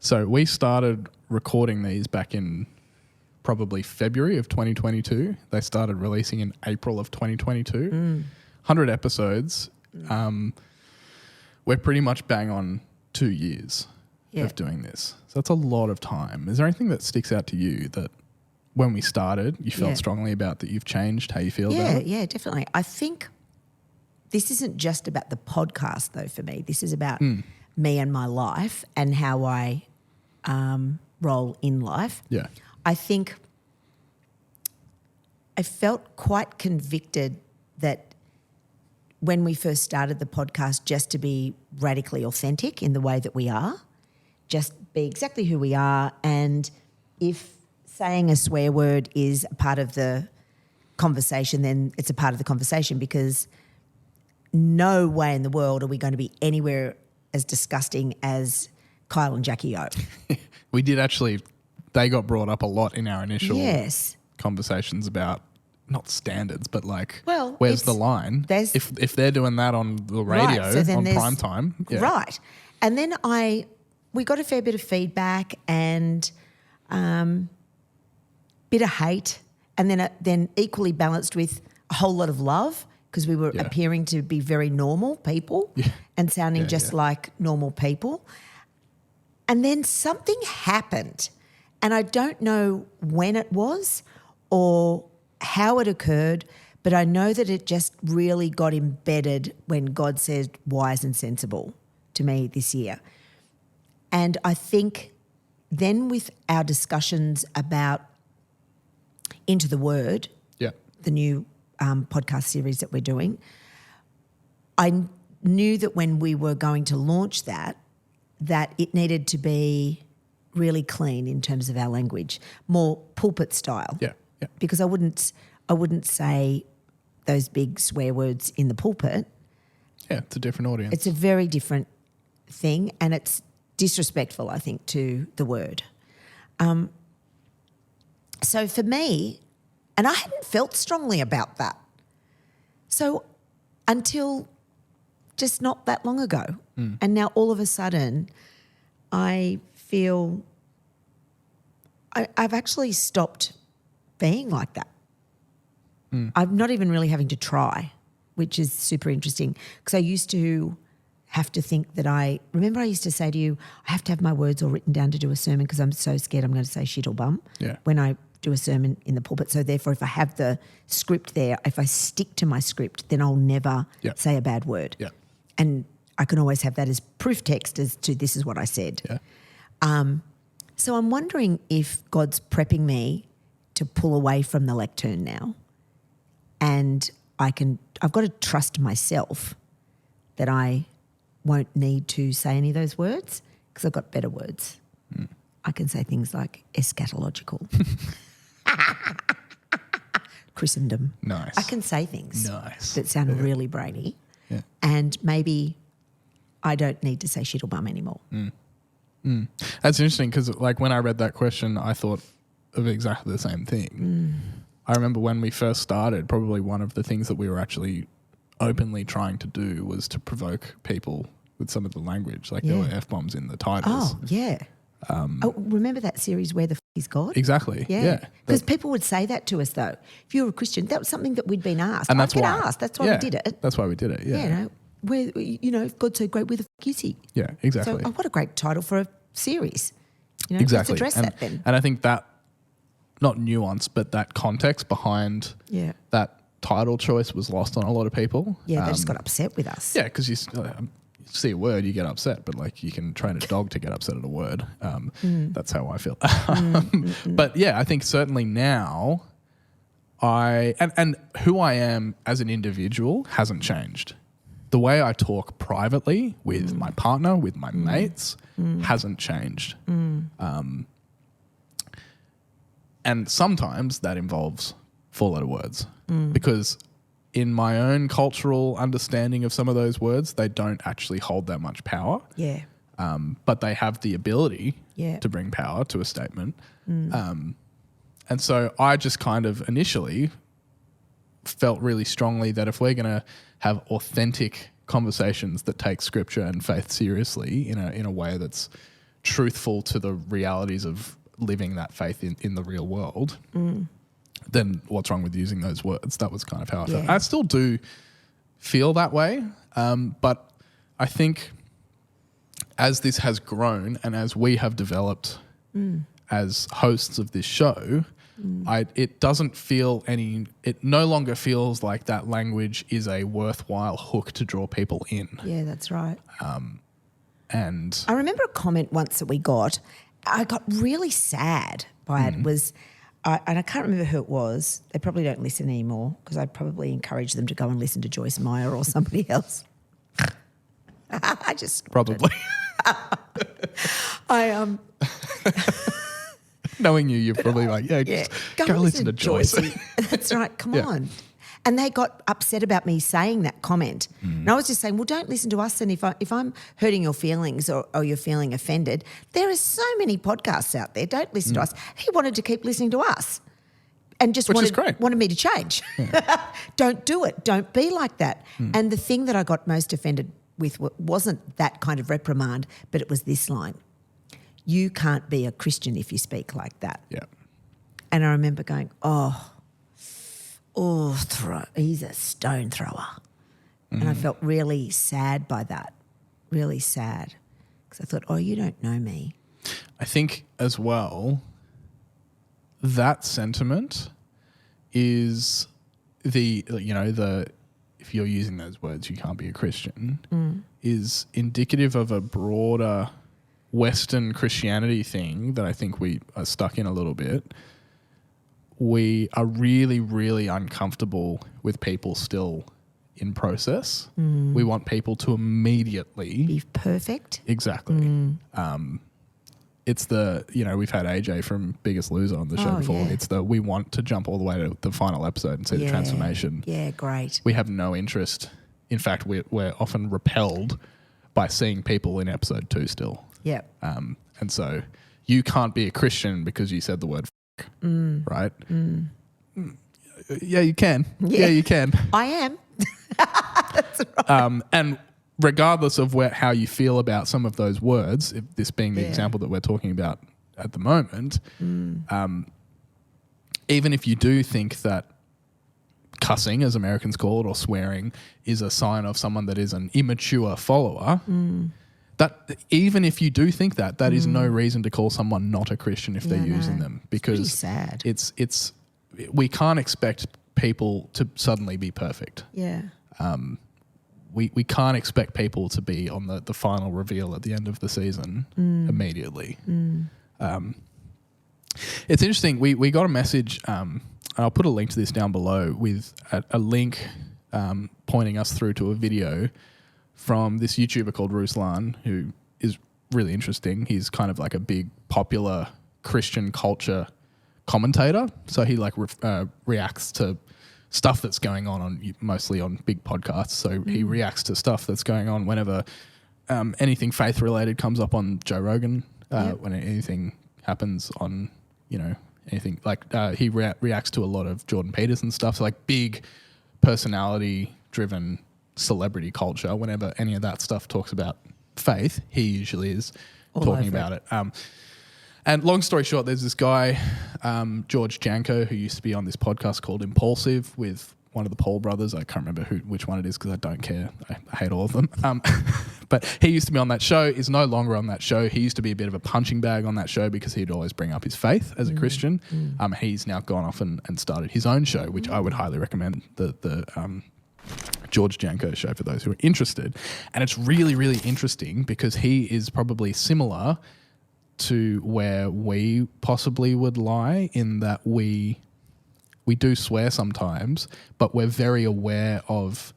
So we started recording these back in probably February of 2022. They started releasing in April of 2022. 100 episodes. We're pretty much bang on 2 years of doing this. So that's a lot of time. Is there anything that sticks out to you that when we started you felt strongly about, that you've changed how you feel about it? Yeah, definitely. I think this isn't just about the podcast though for me. This is about me and my life and how I role in life. Yeah. I think I felt quite convicted that when we first started the podcast, just to be radically authentic in the way that we are, just be exactly who we are. And if saying a swear word is a part of the conversation, then it's a part of the conversation, because no way in the world are we going to be anywhere as disgusting as Kyle and Jackie O. We did actually, they got brought up a lot in our initial conversations about not standards, but like, where's the line? If they're doing that on the radio, on prime time. Yeah. Right. And then we got a fair bit of feedback and bit of hate, and then equally balanced with a whole lot of love, because we were appearing to be very normal people and sounding just like normal people. And then something happened, and I don't know when it was or how it occurred, but I know that it just really got embedded when God said wise and sensible to me this year. And I think then with our discussions about Into the Word, the new podcast series that we're doing, I knew that when we were going to launch that it needed to be really clean in terms of our language, more pulpit style. Yeah. Because I wouldn't say those big swear words in the pulpit. Yeah, it's a different audience. It's a very different thing, and it's disrespectful, I think, to the word. So for me, and I hadn't felt strongly about that. So until just not that long ago. And now all of a sudden I feel I've actually stopped being like that. I'm not even really having to try, which is super interesting, because I used to have to think that I used to say to you, I have to have my words all written down to do a sermon because I'm so scared I'm going to say shit or bum when I do a sermon in the pulpit. So therefore, if I have the script there, if I stick to my script, then I'll never say a bad word. Yeah. And I can always have that as proof text as to this is what I said. Yeah. So I'm wondering if God's prepping me to pull away from the lectern now, and I've got to trust myself that I won't need to say any of those words because I've got better words. I can say things like eschatological, Christendom. Nice. I can say things that sound really brainy, and maybe I don't need to say shit or bum anymore. That's interesting because, like, when I read that question, I thought of exactly the same thing. I remember when we first started, probably one of the things that we were actually openly trying to do was to provoke people with some of the language. Like there were F-bombs in the titles. Oh, yeah. Remember that series, Where the F is God? Exactly. Yeah. Because people would say that to us, though. If you were a Christian, that was something that we'd been asked. And that's why. Asked. That's why we did it. That's why we did it. Yeah. Yeah, where, if God's so great, where the f is he? Yeah, exactly. So, what a great title for a series. Exactly. Let's address that then. And I think that, not nuance, but that context behind that title choice was lost on a lot of people. Yeah, they just got upset with us. Yeah, because you see a word, you get upset, but like you can train a dog to get upset at a word. That's how I feel. But yeah, I think certainly now and who I am as an individual hasn't changed. The way I talk privately with my partner, with my mates, hasn't changed. And sometimes that involves four-letter words because in my own cultural understanding of some of those words, they don't actually hold that much power. Yeah. But they have the ability to bring power to a statement. And so I just kind of initially felt really strongly that if we're going to have authentic conversations that take scripture and faith seriously in a way that's truthful to the realities of living that faith in the real world, then what's wrong with using those words? That was kind of how I felt. I still do feel that way, but I think as this has grown and as we have developed as hosts of this show, it doesn't feel it no longer feels like that language is a worthwhile hook to draw people in. Yeah, that's right. And I remember a comment once that we got. I got really sad by it. And I can't remember who it was. They probably don't listen anymore because I'd probably encourage them to go and listen to Joyce Meyer or somebody else. I just probably. Knowing you, you're probably like, go listen to Joyce. That's right. Come on. And they got upset about me saying that comment. And I was just saying, well, don't listen to us. And if I'm hurting your feelings or you're feeling offended, there are so many podcasts out there. Don't listen to us. He wanted to keep listening to us and just wanted me to change. Don't do it. Don't be like that. And the thing that I got most offended with wasn't that kind of reprimand, but it was this line. You can't be a Christian if you speak like that. Yeah. And I remember going, he's a stone thrower. And I felt really sad by that, really sad. Because I thought, you don't know me. I think as well, that sentiment is if you're using those words, you can't be a Christian, is indicative of a broader Western Christianity thing that I think we are stuck in a little bit. We are really, really uncomfortable with people still in process. We want people to immediately be perfect. Exactly. It's the, we've had AJ from Biggest Loser on the show before. Yeah. It's we want to jump all the way to the final episode and see the transformation. Yeah, great. We have no interest. In fact, we're often repelled by seeing people in episode 2 still. Yeah. And so you can't be a Christian because you said the word f***, right? Mm. Yeah, you can. Yeah, you can. I am. That's right. And regardless of how you feel about some of those words, if this being the example that we're talking about at the moment, even if you do think that cussing, as Americans call it, or swearing, is a sign of someone that is an immature follower, that even if you do think that is no reason to call someone not a Christian if they're using them, because it's pretty sad. It's we can't expect people to suddenly be perfect. Yeah. We can't expect people to be on the final reveal at the end of the season immediately. It's interesting. We got a message, and I'll put a link to this down below, with a link pointing us through to a video from this YouTuber called Ruslan, who is really interesting. He's kind of like a big popular Christian culture commentator. So he reacts to stuff that's going on mostly on big podcasts. So he reacts to stuff that's going on whenever anything faith related comes up on Joe Rogan, when anything happens on, anything he reacts to a lot of Jordan Peterson stuff. So big personality driven celebrity culture. Whenever any of that stuff talks about faith, he usually is talking about it. And long story short, there's this guy, George Janko, who used to be on this podcast called Impulsive with one of the Paul brothers. I can't remember which one it is because I don't care. I hate all of them. But he used to be on that show, is no longer on that show. He used to be a bit of a punching bag on that show because he'd always bring up his faith as a Christian. He's now gone off and started his own show, which I would highly recommend, the George Janko show, for those who are interested. And it's really, really interesting because he is probably similar to where we possibly would lie, in that we do swear sometimes, but we're very aware of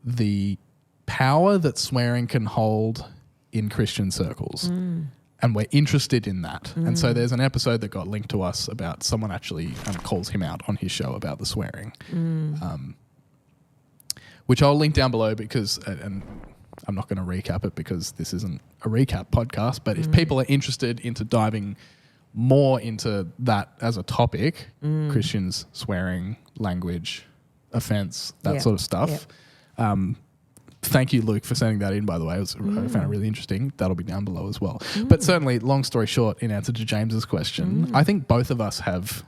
the power that swearing can hold in Christian circles. And we're interested in that. And so there's an episode that got linked to us about someone actually calls him out on his show about the swearing, which I'll link down below because, and I'm not going to recap it because this isn't a recap podcast, but if people are interested into diving more into that as a topic, Christians, swearing, language, offense, that sort of stuff. Thank you, Luke, for sending that in, by the way. I found it really interesting. That'll be down below as well. But certainly, long story short, in answer to James's question, I think both of us have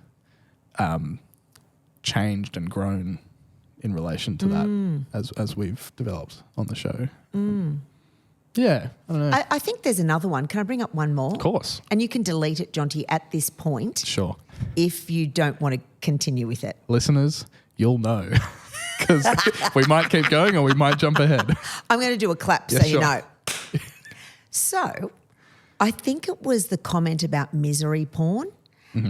changed and grown in relation to that as we've developed on the show. Yeah, I don't know. I think there's another one. Can I bring up one more? Of course. And you can delete it, Jonty, at this point. Sure. If you don't want to continue with it. Listeners, you'll know. Because we might keep going or we might jump ahead. I'm going to do a clap so you know. So I think it was the comment about misery porn.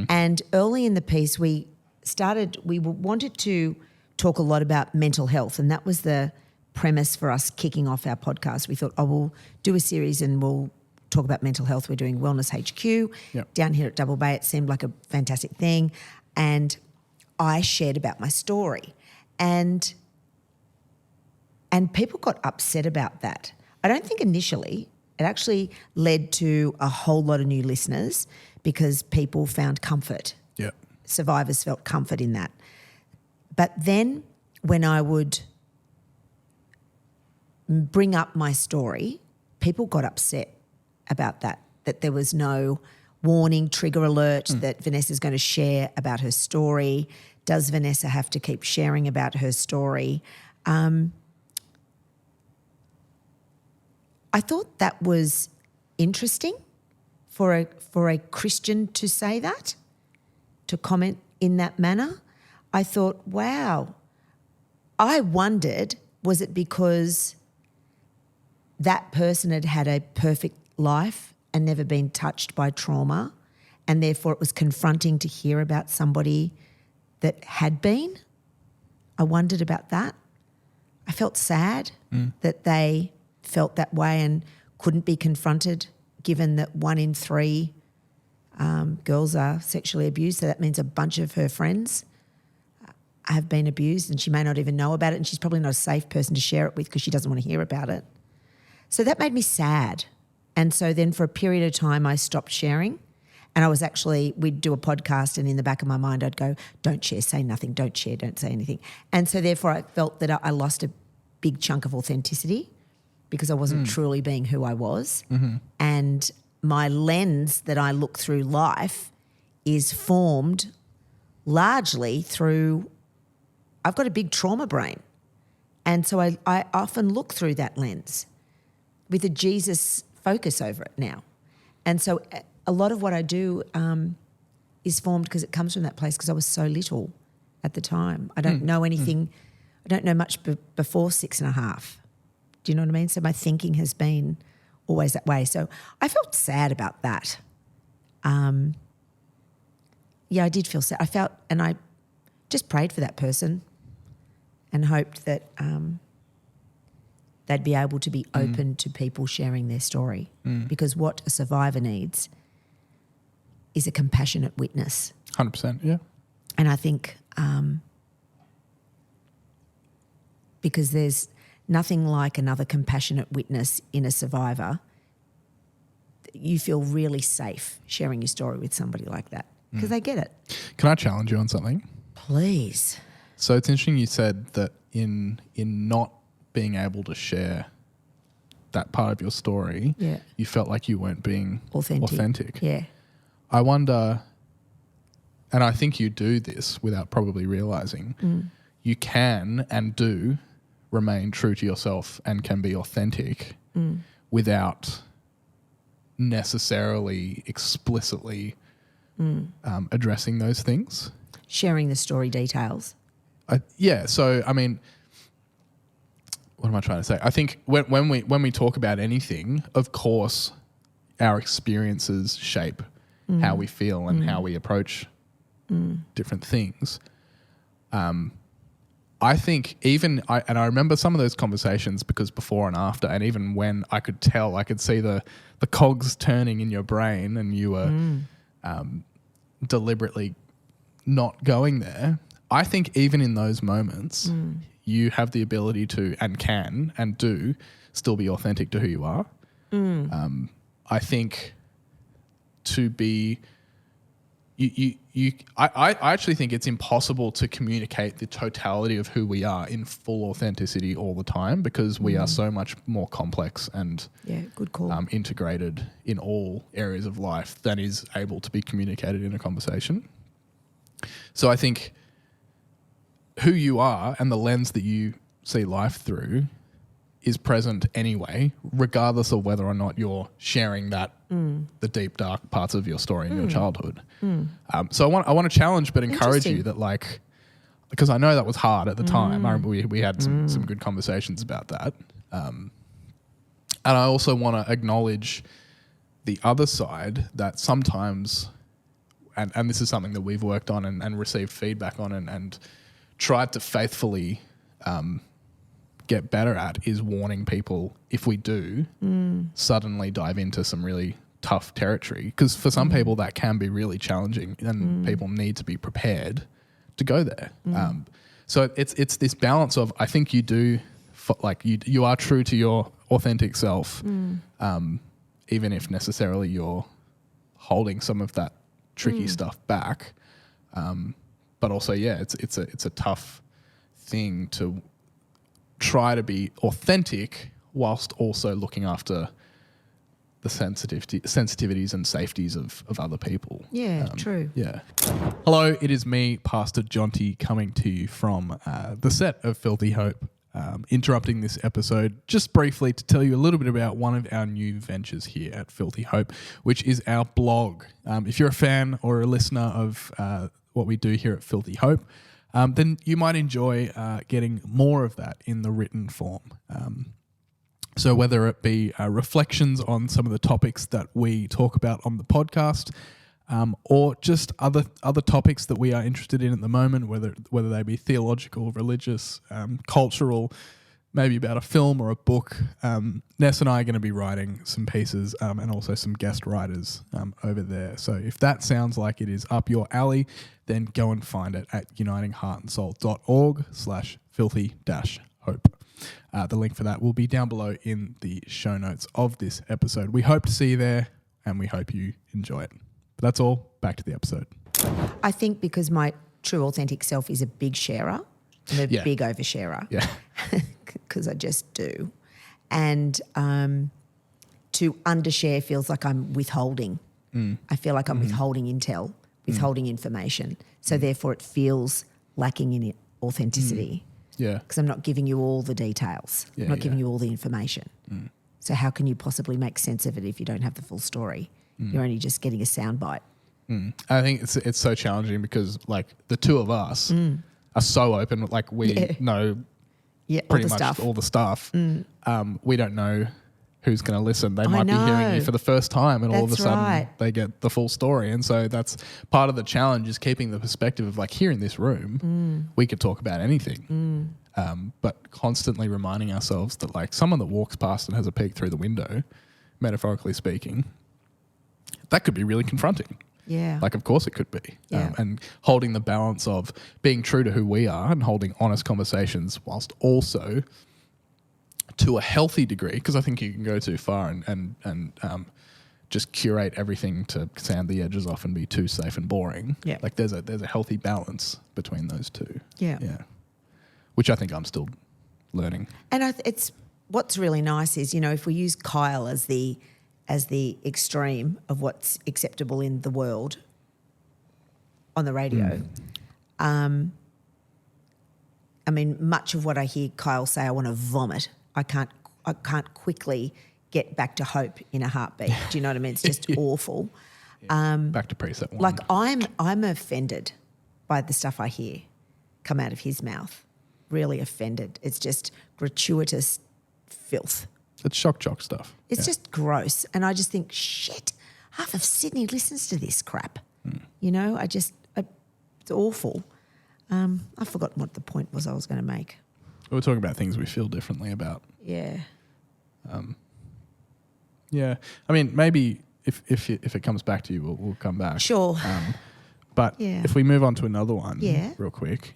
And early in the piece we wanted to talk a lot about mental health, and that was the premise for us kicking off our podcast. We thought, we'll do a series and we'll talk about mental health. We're doing Wellness HQ down here at Double Bay. It seemed like a fantastic thing. And I shared about my story. And people got upset about that. I don't think initially. It actually led to a whole lot of new listeners because people found comfort. Yeah. Survivors felt comfort in that. But then when I would bring up my story, people got upset about that there was no warning, trigger alert, that Vanessa's going to share about her story. Does Vanessa have to keep sharing about her story? I thought that was interesting for a Christian to say that, to comment in that manner. I thought, wow. I wondered, was it because that person had a perfect life and never been touched by trauma, and therefore it was confronting to hear about somebody that had been? I wondered about that. I felt sad that they felt that way and couldn't be confronted given that 1 in 3 girls are sexually abused, so that means a bunch of her friends have been abused and she may not even know about it, and she's probably not a safe person to share it with because she doesn't want to hear about it. So that made me sad. And so then for a period of time I stopped sharing, and we'd do a podcast, and in the back of my mind I'd go, don't share, say nothing, don't share, don't say anything. And so therefore I felt that I lost a big chunk of authenticity because I wasn't truly being who I was. Mm-hmm. And my lens that I look through life is formed largely through, I've got a big trauma brain. And so I often look through that lens with a Jesus focus over it now. And so a lot of what I do is formed because it comes from that place, because I was so little at the time. I don't know anything. I don't know much before 6.5. Do you know what I mean? So my thinking has been always that way. So I felt sad about that. I did feel sad. And I just prayed for that person and hoped that they'd be able to be open to people sharing their story, because what a survivor needs is a compassionate witness. 100%, yeah. And I think because there's nothing like another compassionate witness in a survivor, you feel really safe sharing your story with somebody like that because they get it. Can I challenge you on something? Please. So it's interesting you said that in not being able to share that part of your story, you felt like you weren't being authentic. Yeah. I wonder, and I think you do this without probably realising, you can and do remain true to yourself and can be authentic without necessarily explicitly addressing those things. Sharing the story details. So, I mean, what am I trying to say? I think when we talk about anything, of course, our experiences shape how we feel and how we approach different things. I think I remember some of those conversations, because before and after, and even when I could see the cogs turning in your brain and you were deliberately not going there. I think even in those moments, you have the ability to and can and do still be authentic to who you are. I think to be I actually think it's impossible to communicate the totality of who we are in full authenticity all the time, because we are so much more complex and good call. Integrated in all areas of life than is able to be communicated in a conversation. So I think who you are and the lens that you see life through is present anyway, regardless of whether or not you're sharing that the deep, dark parts of your story in your childhood. So I want to challenge but encourage you that, like, because I know that was hard at the time. I remember we had some good conversations about that. And I also want to acknowledge the other side, that sometimes, and this is something that we've worked on and received feedback on and tried to faithfully get better at, is warning people if we do suddenly dive into some really tough territory. Because for some people that can be really challenging, and people need to be prepared to go there. So it's this balance of, I think you do, you are true to your authentic self, even if necessarily you're holding some of that tricky stuff back. But also, it's a tough thing to try to be authentic whilst also looking after the sensitivities and safeties of other people. Yeah, true. Yeah. Hello, it is me, Pastor Jonty, coming to you from the set of Filthy Hope, interrupting this episode just briefly to tell you a little bit about one of our new ventures here at Filthy Hope, which is our blog. If you're a fan or a listener of what we do here at Filthy Hope, then you might enjoy getting more of that in the written form. So whether it be reflections on some of the topics that we talk about on the podcast, or just other topics that we are interested in at the moment, whether they be theological, religious, cultural, maybe about a film or a book. Ness and I are going to be writing some pieces and also some guest writers over there. So if that sounds like it is up your alley, then go and find it at unitingheartandsoul.org/filthy-hope. The link for that will be down below in the show notes of this episode. We hope to see you there and we hope you enjoy it. But that's all. Back to the episode. I think because my true authentic self is a big sharer, I'm a big oversharer. Yeah. Because I just do. And to undershare feels like I'm withholding. I feel like I'm withholding intel, withholding information. So therefore it feels lacking in authenticity. Yeah. Because I'm not giving you all the details. I'm not giving you all the information. So how can you possibly make sense of it if you don't have the full story? You're only just getting a soundbite. I think it's so challenging because like the two of us are so open. Like we know pretty much all the stuff. We don't know who's going to listen. They might be hearing you for the first time and all of a sudden they get the full story. And so that's part of the challenge, is keeping the perspective of like, here in this room, we could talk about anything. But constantly reminding ourselves that like someone that walks past and has a peek through the window, metaphorically speaking, that could be really confronting. Yeah. Like, of course it could be. And holding the balance of being true to who we are and holding honest conversations whilst also to a healthy degree, because I think you can go too far and just curate everything to sand the edges off and be too safe and boring. Yeah. Like there's a healthy balance between those two. Yeah. Yeah. Which I think I'm still learning. And it's what's really nice is, if we use Kyle as the extreme of what's acceptable in the world on the radio. I mean, much of what I hear Kyle say, I want to vomit. I can't quickly get back to hope in a heartbeat. Do you know what I mean? It's just awful. Back to preset one. Like I'm offended by the stuff I hear come out of his mouth. Really offended. It's just gratuitous filth. It's shock jock stuff. It's just gross. And I just think, shit, half of Sydney listens to this crap. It's awful. I've forgotten what the point was I was going to make. We're talking about things we feel differently about. Yeah. Yeah. I mean, maybe if it comes back to you, we'll come back. Sure. But if we move on to another one real quick,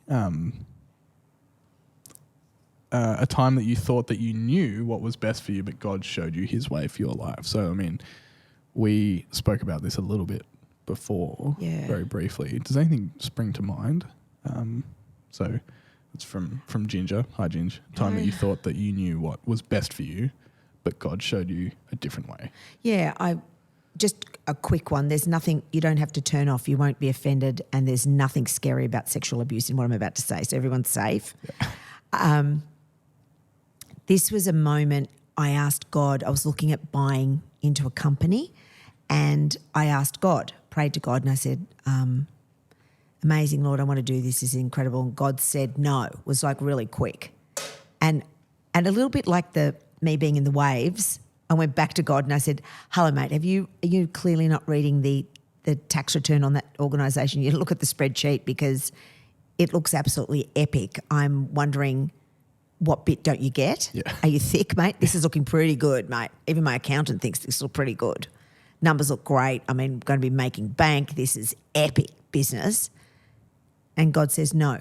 a time that you thought that you knew what was best for you, but God showed you his way for your life. So, I mean, we spoke about this a little bit before, very briefly. Does anything spring to mind? So it's from Ginger. Hi, Ginger. Time that you thought that you knew what was best for you, but God showed you a different way. Yeah, just a quick one. There's nothing, you don't have to turn off. You won't be offended, and there's nothing scary about sexual abuse in what I'm about to say. So everyone's safe. Yeah. This was a moment I asked God. I was looking at buying into a company, and I asked God, prayed to God, and I said, amazing, Lord, I want to do this. This is incredible. And God said no. It was like really quick. And a little bit like me being in the waves, I went back to God and I said, hello, mate, are you clearly not reading the tax return on that organisation? You look at the spreadsheet because it looks absolutely epic. I'm wondering, what bit don't you get? Yeah. Are you thick, mate? This is looking pretty good, mate. Even my accountant thinks this looks pretty good. Numbers look great. I mean, I'm going to be making bank. This is epic business. And God says no.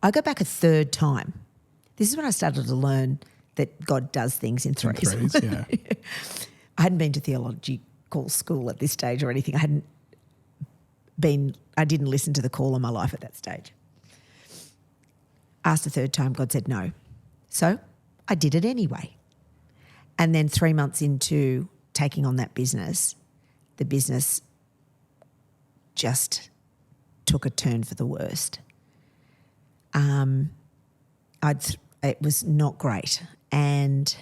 I go back a third time. This is when I started to learn that God does things in threes. Yeah. I hadn't been to theological school at this stage or anything. I didn't listen to the call of my life at that stage. Asked a third time, God said no. So I did it anyway. And then 3 months into taking on that business, the business just took a turn for the worst. It was not great, and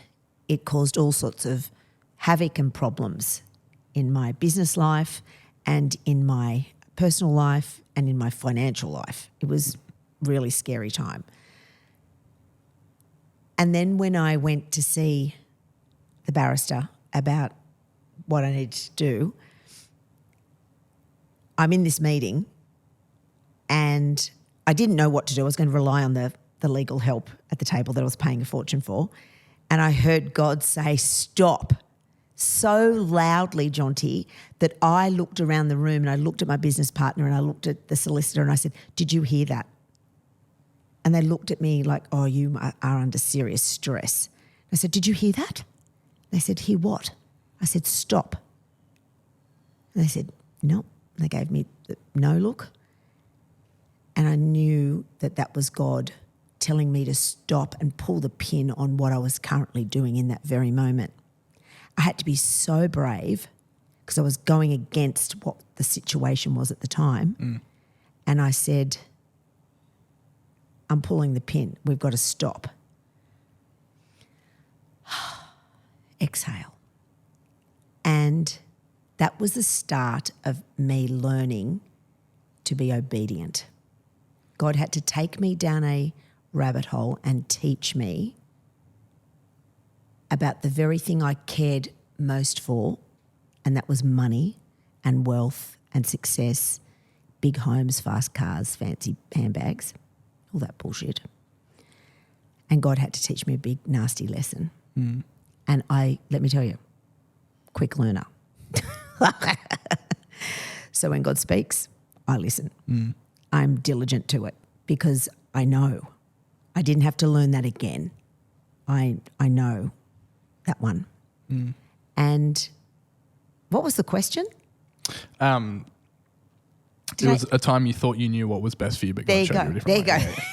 it caused all sorts of havoc and problems in my business life and in my personal life and in my financial life. It was really scary time. And then when I went to see the barrister about what I needed to do, I'm in this meeting and I didn't know what to do. I was going to rely on the the legal help at the table that I was paying a fortune for. And I heard God say, stop, so loudly, Jonty, that I looked around the room and I looked at my business partner and I looked at the solicitor and I said, did you hear that? And they looked at me like, oh, you are under serious stress. I said, did you hear that? They said, hear what? I said, stop. And they said, no. They gave me the no look. And I knew that that was God telling me to stop and pull the pin on what I was currently doing in that very moment. I had to be so brave because I was going against what the situation was at the time. And I said, I'm pulling the pin. We've got to stop. Exhale. And that was the start of me learning to be obedient. God had to take me down a rabbit hole and teach me about the very thing I cared most for, and that was money and wealth and success, big homes, fast cars, fancy handbags, all that bullshit. And God had to teach me a big, nasty lesson. And let me tell you, quick learner. So when God speaks, I listen. I'm diligent to it because I know. I didn't have to learn that again. I know that one. And what was the question? It was a time you thought you knew what was best for you, but God showed you a different way.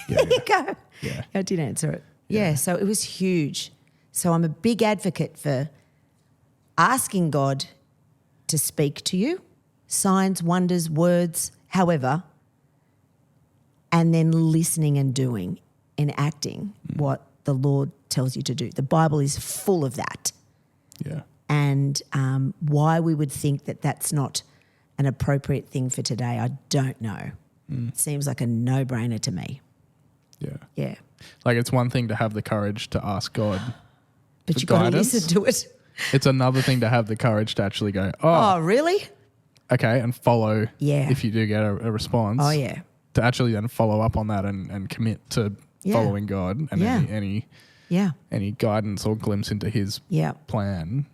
There you go. Yeah. I did answer it. Yeah, so it was huge. So I'm a big advocate for asking God to speak to you, signs, wonders, words, however, and then listening and doing and acting what the Lord tells you to do. The Bible is full of that. Yeah. And why we would think that that's not an appropriate thing for today, I don't know. It seems like a no-brainer to me. Yeah. Yeah. Like it's one thing to have the courage to ask God But for you've got to guidance. listen to it. It's another thing to have the courage to actually go, Oh, really? okay, and follow Yeah. if you do get a response. Oh, yeah. To actually then follow up on that and commit to following God and any guidance or glimpse into his plan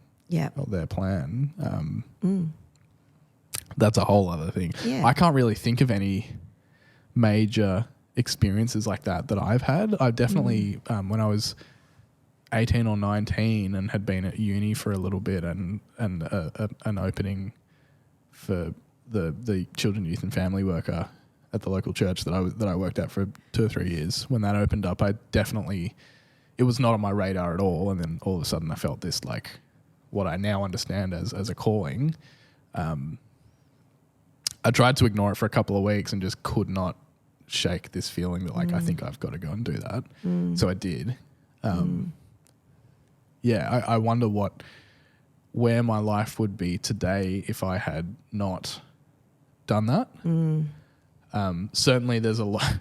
or their plan. That's a whole other thing. Yeah. I can't really think of any major experiences like that I've had. I definitely, when I was 18 or 19 and had been at uni for a little bit and an opening for the children, youth and family worker at the local church that I worked at for 2 or 3 years. When that opened up, it was not on my radar at all. And then all of a sudden I felt this like what I now understand as a calling. I tried to ignore it for a couple of weeks and just could not shake this feeling that like I think I've got to go and do that. So I did. I wonder where my life would be today if I had not done that. Certainly there's a lot,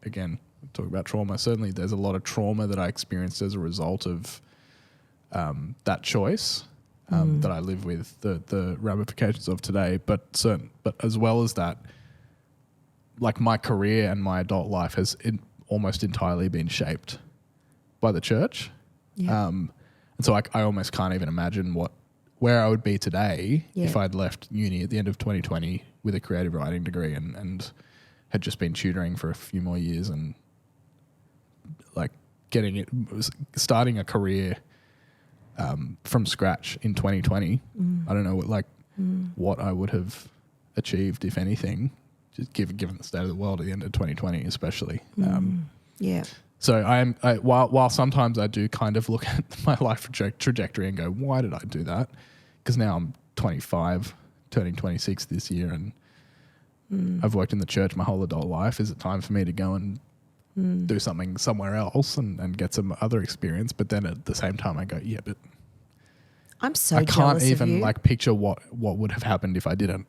again, talk about trauma. Certainly there's a lot of trauma that I experienced as a result of that choice that I live with, the ramifications of today. But as well as that, like my career and my adult life has almost entirely been shaped by the church. Yeah. And so I almost can't even imagine where I would be today if I'd left uni at the end of 2020 with a creative writing degree and had just been tutoring for a few more years and like starting a career from scratch in 2020. I don't know what I would have achieved, if anything, just given the state of the world at the end of 2020, especially. So while sometimes I do kind of look at my life trajectory and go, why did I do that? Because now I'm 25, turning 26 this year, and I've worked in the church my whole adult life. Is it time for me to go and do something somewhere else and get some other experience? But then at the same time I go, yeah, but I'm so I jealous can't even of you. picture what would have happened if I didn't.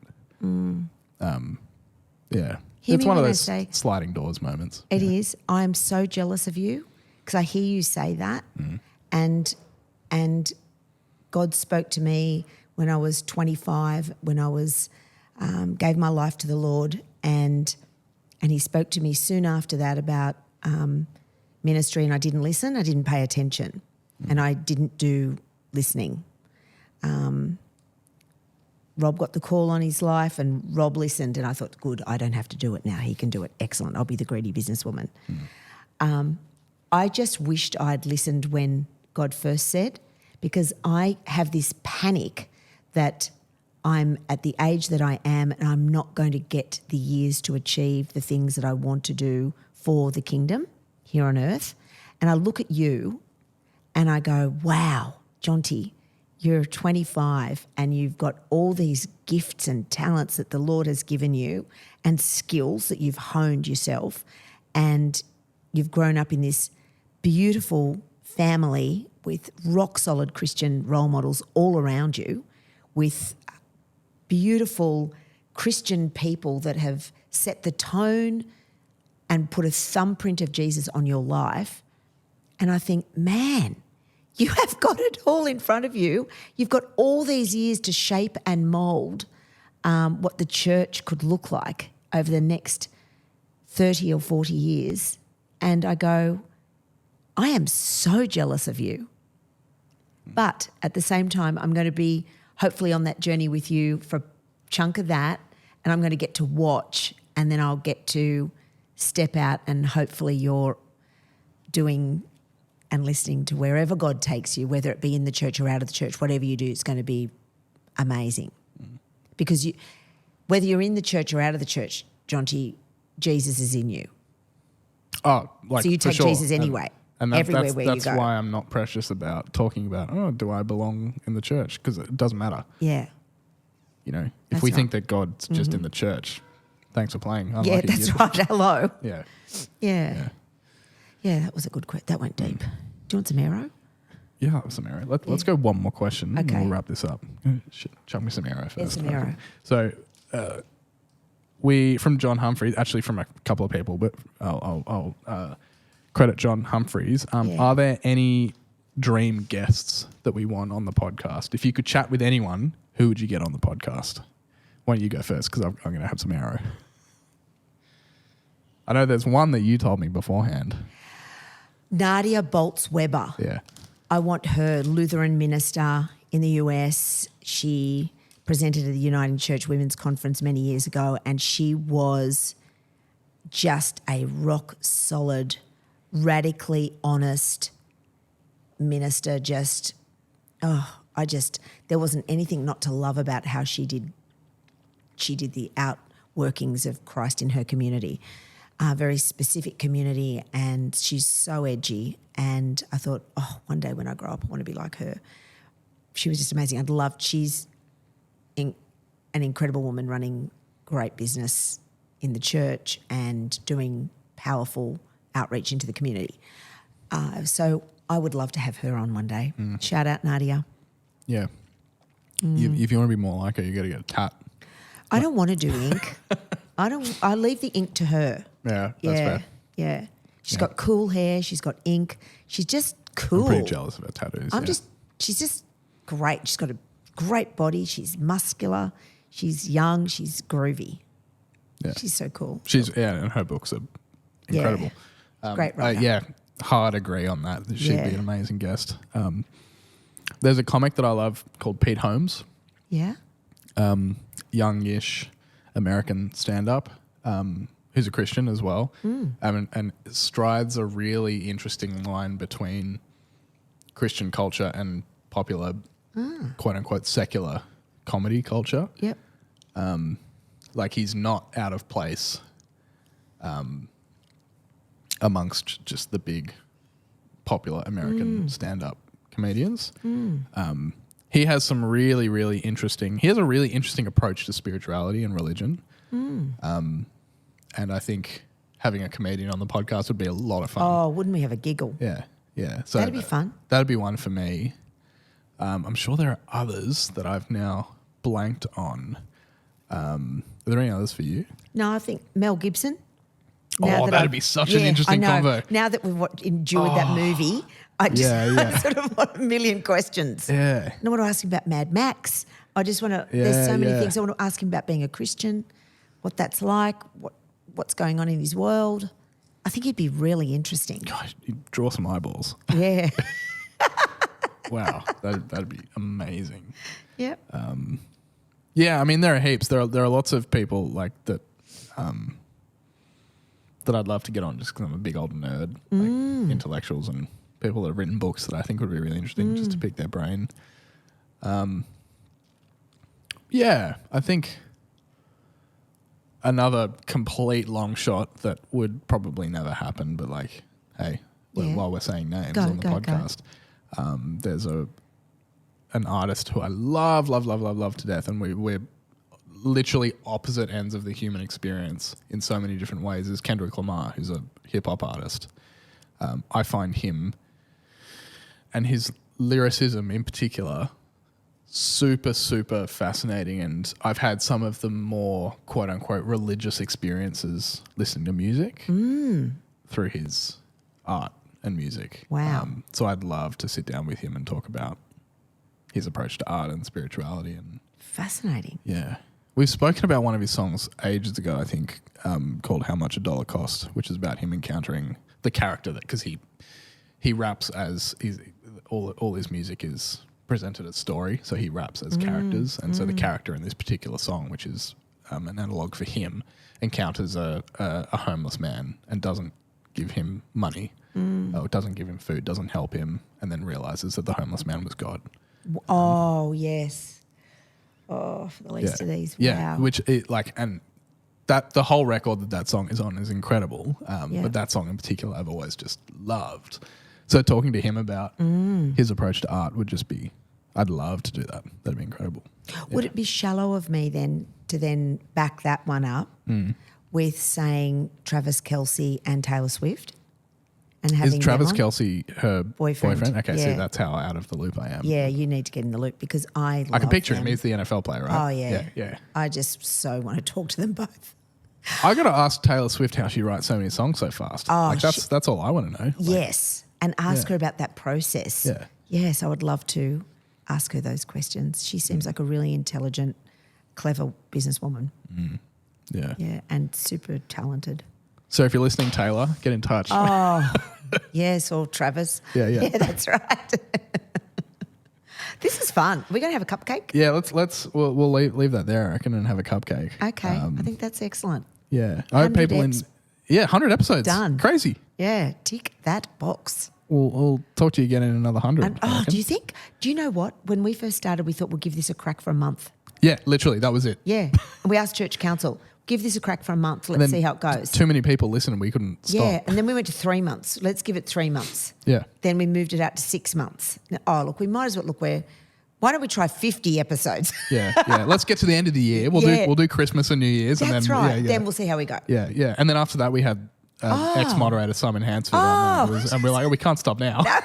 Hear It's me one of when I those say- sliding doors moments. It is. I'm so jealous of you because I hear you say that, and God spoke to me when I was 25, when I was gave my life to the Lord, and He spoke to me soon after that about ministry and I didn't listen, I didn't pay attention and I didn't do listening. Rob got the call on his life and Rob listened and I thought, good, I don't have to do it now. He can do it. Excellent. I'll be the greedy businesswoman. I just wished I'd listened when God first said, because I have this panic that I'm at the age that I am and I'm not going to get the years to achieve the things that I want to do for the kingdom here on earth. And I look at you and I go, wow, Jonty, you're 25 and you've got all these gifts and talents that the Lord has given you and skills that you've honed yourself, and you've grown up in this beautiful family with rock-solid Christian role models all around you, with beautiful Christian people that have set the tone and put a thumbprint of Jesus on your life. And I think, man, you have got it all in front of you. You've got all these years to shape and mould what the church could look like over the next 30 or 40 years. And I go, I am so jealous of you. But at the same time, I'm going to be hopefully on that journey with you for a chunk of that, and I'm going to get to watch, and then I'll get to step out and hopefully you're doing and listening to wherever God takes you, whether it be in the church or out of the church, whatever you do, it's going to be amazing. Because whether you're in the church or out of the church, Jonty, Jesus is in you. Oh, like so you take for sure. Jesus anyway, and everywhere that's where you go. That's why I'm not precious about talking about, do I belong in the church? Because it doesn't matter. Yeah. You know, if That's we right. think that God's just in the church, thanks for playing. Yeah, that's right. Hello. Yeah. Yeah. Yeah, that was a good question. That went deep. Do you want some arrow? Yeah, some arrow. Let's go one more question and Okay. we'll wrap this up. Chuck me some arrow first. There's some arrow. So we, from John Humphreys, actually from a couple of people, but I'll credit John Humphreys. Are there any dream guests that we want on the podcast? If you could chat with anyone, who would you get on the podcast? Why don't you go first, because I'm going to have some arrow. I know there's one that you told me beforehand. Nadia Boltz-Weber. Yeah. I want her, Lutheran minister in the US. She presented at the United Church Women's Conference many years ago, and she was just a rock-solid, radically honest minister. There wasn't anything not to love about how she did the outworkings of Christ in her community. A very specific community, and she's so edgy. And I thought, one day when I grow up, I want to be like her. She was just amazing. She's an incredible woman running great business in the church and doing powerful outreach into the community. So I would love to have her on one day. Shout out, Nadia. Yeah. If you want to be more like her, you got to get a tat. I don't want to do ink. I leave the ink to her. Yeah, that's fair. Yeah. She's got cool hair. She's got ink. She's just cool. I'm pretty jealous of her tattoos. She's just great. She's got a great body. She's muscular. She's young. She's groovy. Yeah. She's so cool. And her books are incredible. Great writer. Hard agree on that. She'd be an amazing guest. There's a comic that I love called Pete Holmes. Yeah. Youngish American stand-up, who's a Christian as well, and strides a really interesting line between Christian culture and popular, quote-unquote, secular comedy culture. Yep. Like he's not out of place amongst just the big popular American stand-up comedians. He has some really, really interesting... He has a really interesting approach to spirituality and religion. And I think having a comedian on the podcast would be a lot of fun. Oh, wouldn't we have a giggle? Yeah. So that'd be fun. That'd be one for me. I'm sure there are others that I've now blanked on. Are there any others for you? No, I think Mel Gibson. That'd be such an interesting convo. Now that we've enjoyed that movie, I just I sort of want a million questions. Yeah. I want to ask him about Mad Max. I just want to, there's so many things. I want to ask him about being a Christian, what that's like, what's going on in his world. I think he'd be really interesting. Gosh, you'd draw some eyeballs. Yeah. Wow, that'd be amazing. Yep. Yeah, I mean, there are heaps. There are lots of people like that that I'd love to get on just because I'm a big old nerd, like intellectuals and people that have written books that I think would be really interesting just to pick their brain. Yeah, I think another complete long shot that would probably never happen, but like, hey, while we're saying names on the podcast, there's an artist who I love to death, and we're literally opposite ends of the human experience in so many different ways, is Kendrick Lamar, who's a hip-hop artist. I find him and his lyricism in particular super, super fascinating, and I've had some of the more quote-unquote religious experiences listening to music through his art and music. Wow. So I'd love to sit down with him and talk about his approach to art and spirituality. And fascinating. yeah. We've spoken about one of his songs ages ago, I think, called How Much a Dollar Cost, which is about him encountering the character that, because he raps as all his music is presented as story, so he raps as characters, and so the character in this particular song, which is an analog for him, encounters a homeless man and doesn't give him money, or doesn't give him food, doesn't help him, and then realizes that the homeless man was God. Oh, yes. Oh, for the least of these. Yeah, wow. which and that the whole record that song is on is incredible. But that song in particular, I've always just loved. So talking to him about his approach to art would just be, I'd love to do that. That'd be incredible. Would it be shallow of me then to back that one up with saying Travis Kelce and Taylor Swift? And having is Travis them on? Kelce her boyfriend? Okay, Yeah. so that's how out of the loop I am. Yeah, you need to get in the loop because I can picture them. him. He's the NFL player, right? Oh, yeah. Yeah. I just so want to talk to them both. I got to ask Taylor Swift how she writes so many songs so fast. Oh, that's all I want to know. Yes, and ask her about that process. Yeah. Yes, I would love to ask her those questions. She seems like a really intelligent, clever businesswoman. Yeah. Yeah, and super talented. So if you're listening, Taylor, get in touch. Oh, yes, or Travis. Yeah. Yeah, that's right. This is fun. We're going to have a cupcake? Yeah, we'll leave that there, I reckon, and have a cupcake. Okay, I think that's excellent. Yeah. I hope people 100 episodes. Done. Crazy. Yeah, tick that box. We'll talk to you again in another 100. Do you know what? When we first started, we thought we'll give this a crack for a month. Yeah, literally, that was it. Yeah. And we asked church council, give this a crack for a month. Let's see how it goes. Too many people listened and we couldn't stop. Yeah, and then we went to 3 months. Let's give it 3 months. Yeah. Then we moved it out to 6 months. Now, we might as well why don't we try 50 episodes? Yeah. Let's get to the end of the year. We'll do Christmas and New Year's. That's and then, right. Yeah. Then we'll see how we go. Yeah. And then after that, we had ex-moderator Simon Hansford on there. And we're like, we can't stop now. No.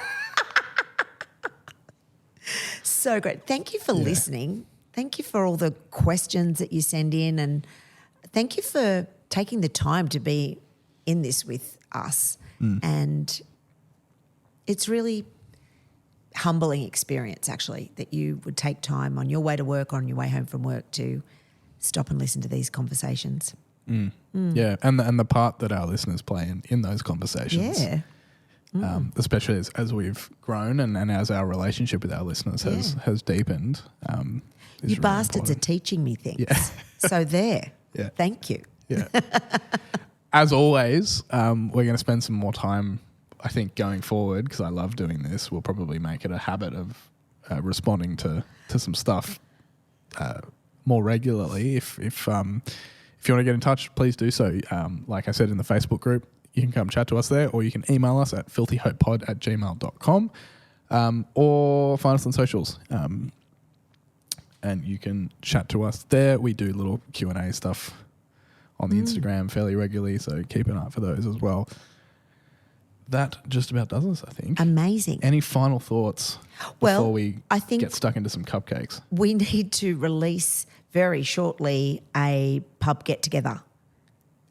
So great. Thank you for listening. Thank you for all the questions that you send in, and thank you for taking the time to be in this with us. And it's really humbling experience, actually, that you would take time on your way to work or on your way home from work to stop and listen to these conversations. Yeah, and the part that our listeners play in those conversations. Yeah. Especially as we've grown and as our relationship with our listeners has deepened. You really bastards important. are teaching me things. Yeah. So there. Yeah. Thank you. Yeah. As always, we're going to spend some more time, I think, going forward, because I love doing this. We'll probably make it a habit of responding to some stuff more regularly. If you want to get in touch, please do so. Like I said, in the Facebook group, you can come chat to us there, or you can email us at filthyhopepod@gmail.com, or find us on socials. And you can chat to us there. We do little Q&A stuff on the Instagram fairly regularly, so keep an eye out for those as well. That just about does us, I think. Amazing. Any final thoughts before we get stuck into some cupcakes? We need to release very shortly a pub get-together.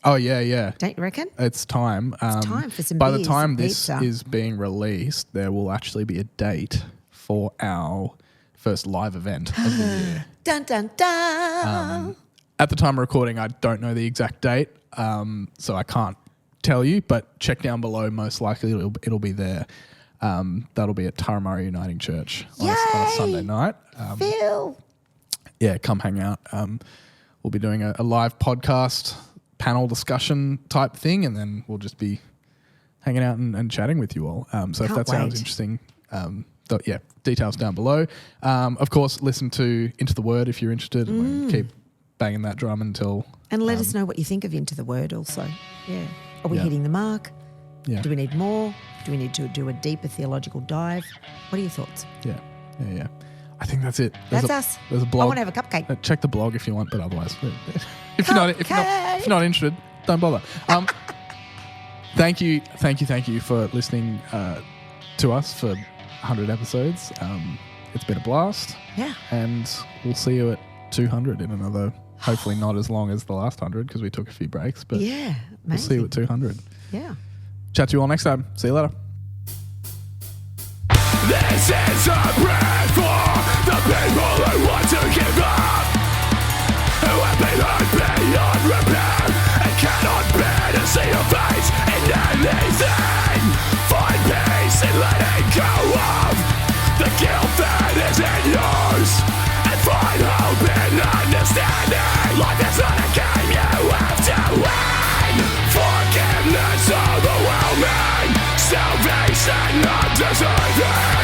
Oh, yeah. Don't you reckon? It's time. It's time for some By beers the time and this pizza. is being released, there will actually be a date for our first live event of the year. Dun, dun, dun. At the time of recording, I don't know the exact date, so I can't tell you, but check down below. Most likely it'll be there. That'll be at Turramurra Uniting Church on a Sunday night. Phil. Yeah, come hang out. We'll be doing a live podcast, panel discussion type thing, and then we'll just be hanging out and chatting with you all. So if that sounds interesting, details down below. Of course, listen to Into the Word if you're interested. And keep banging that drum until... And let us know what you think of Into the Word also. Yeah. Are we hitting the mark? Yeah. Do we need more? Do we need to do a deeper theological dive? What are your thoughts? Yeah. I think that's it. That's us. There's a blog. I want to have a cupcake. Check the blog if you want, but otherwise, if you're not interested, don't bother. Thank you for listening to us for 100 episodes. It's been a blast. Yeah. And we'll see you at 200 in another, hopefully not as long as the last 100 because we took a few breaks, but we'll see you at 200. Yeah. Chat to you all next time. See you later. This is a prayer for the people who want to give up, who have been hurt beyond repair and cannot bear to see your face in anything. Find peace in letting go of the guilt that isn't yours, and find hope in understanding. Life is not a game you have to win. Forgiveness overwhelming, salvation not deserving.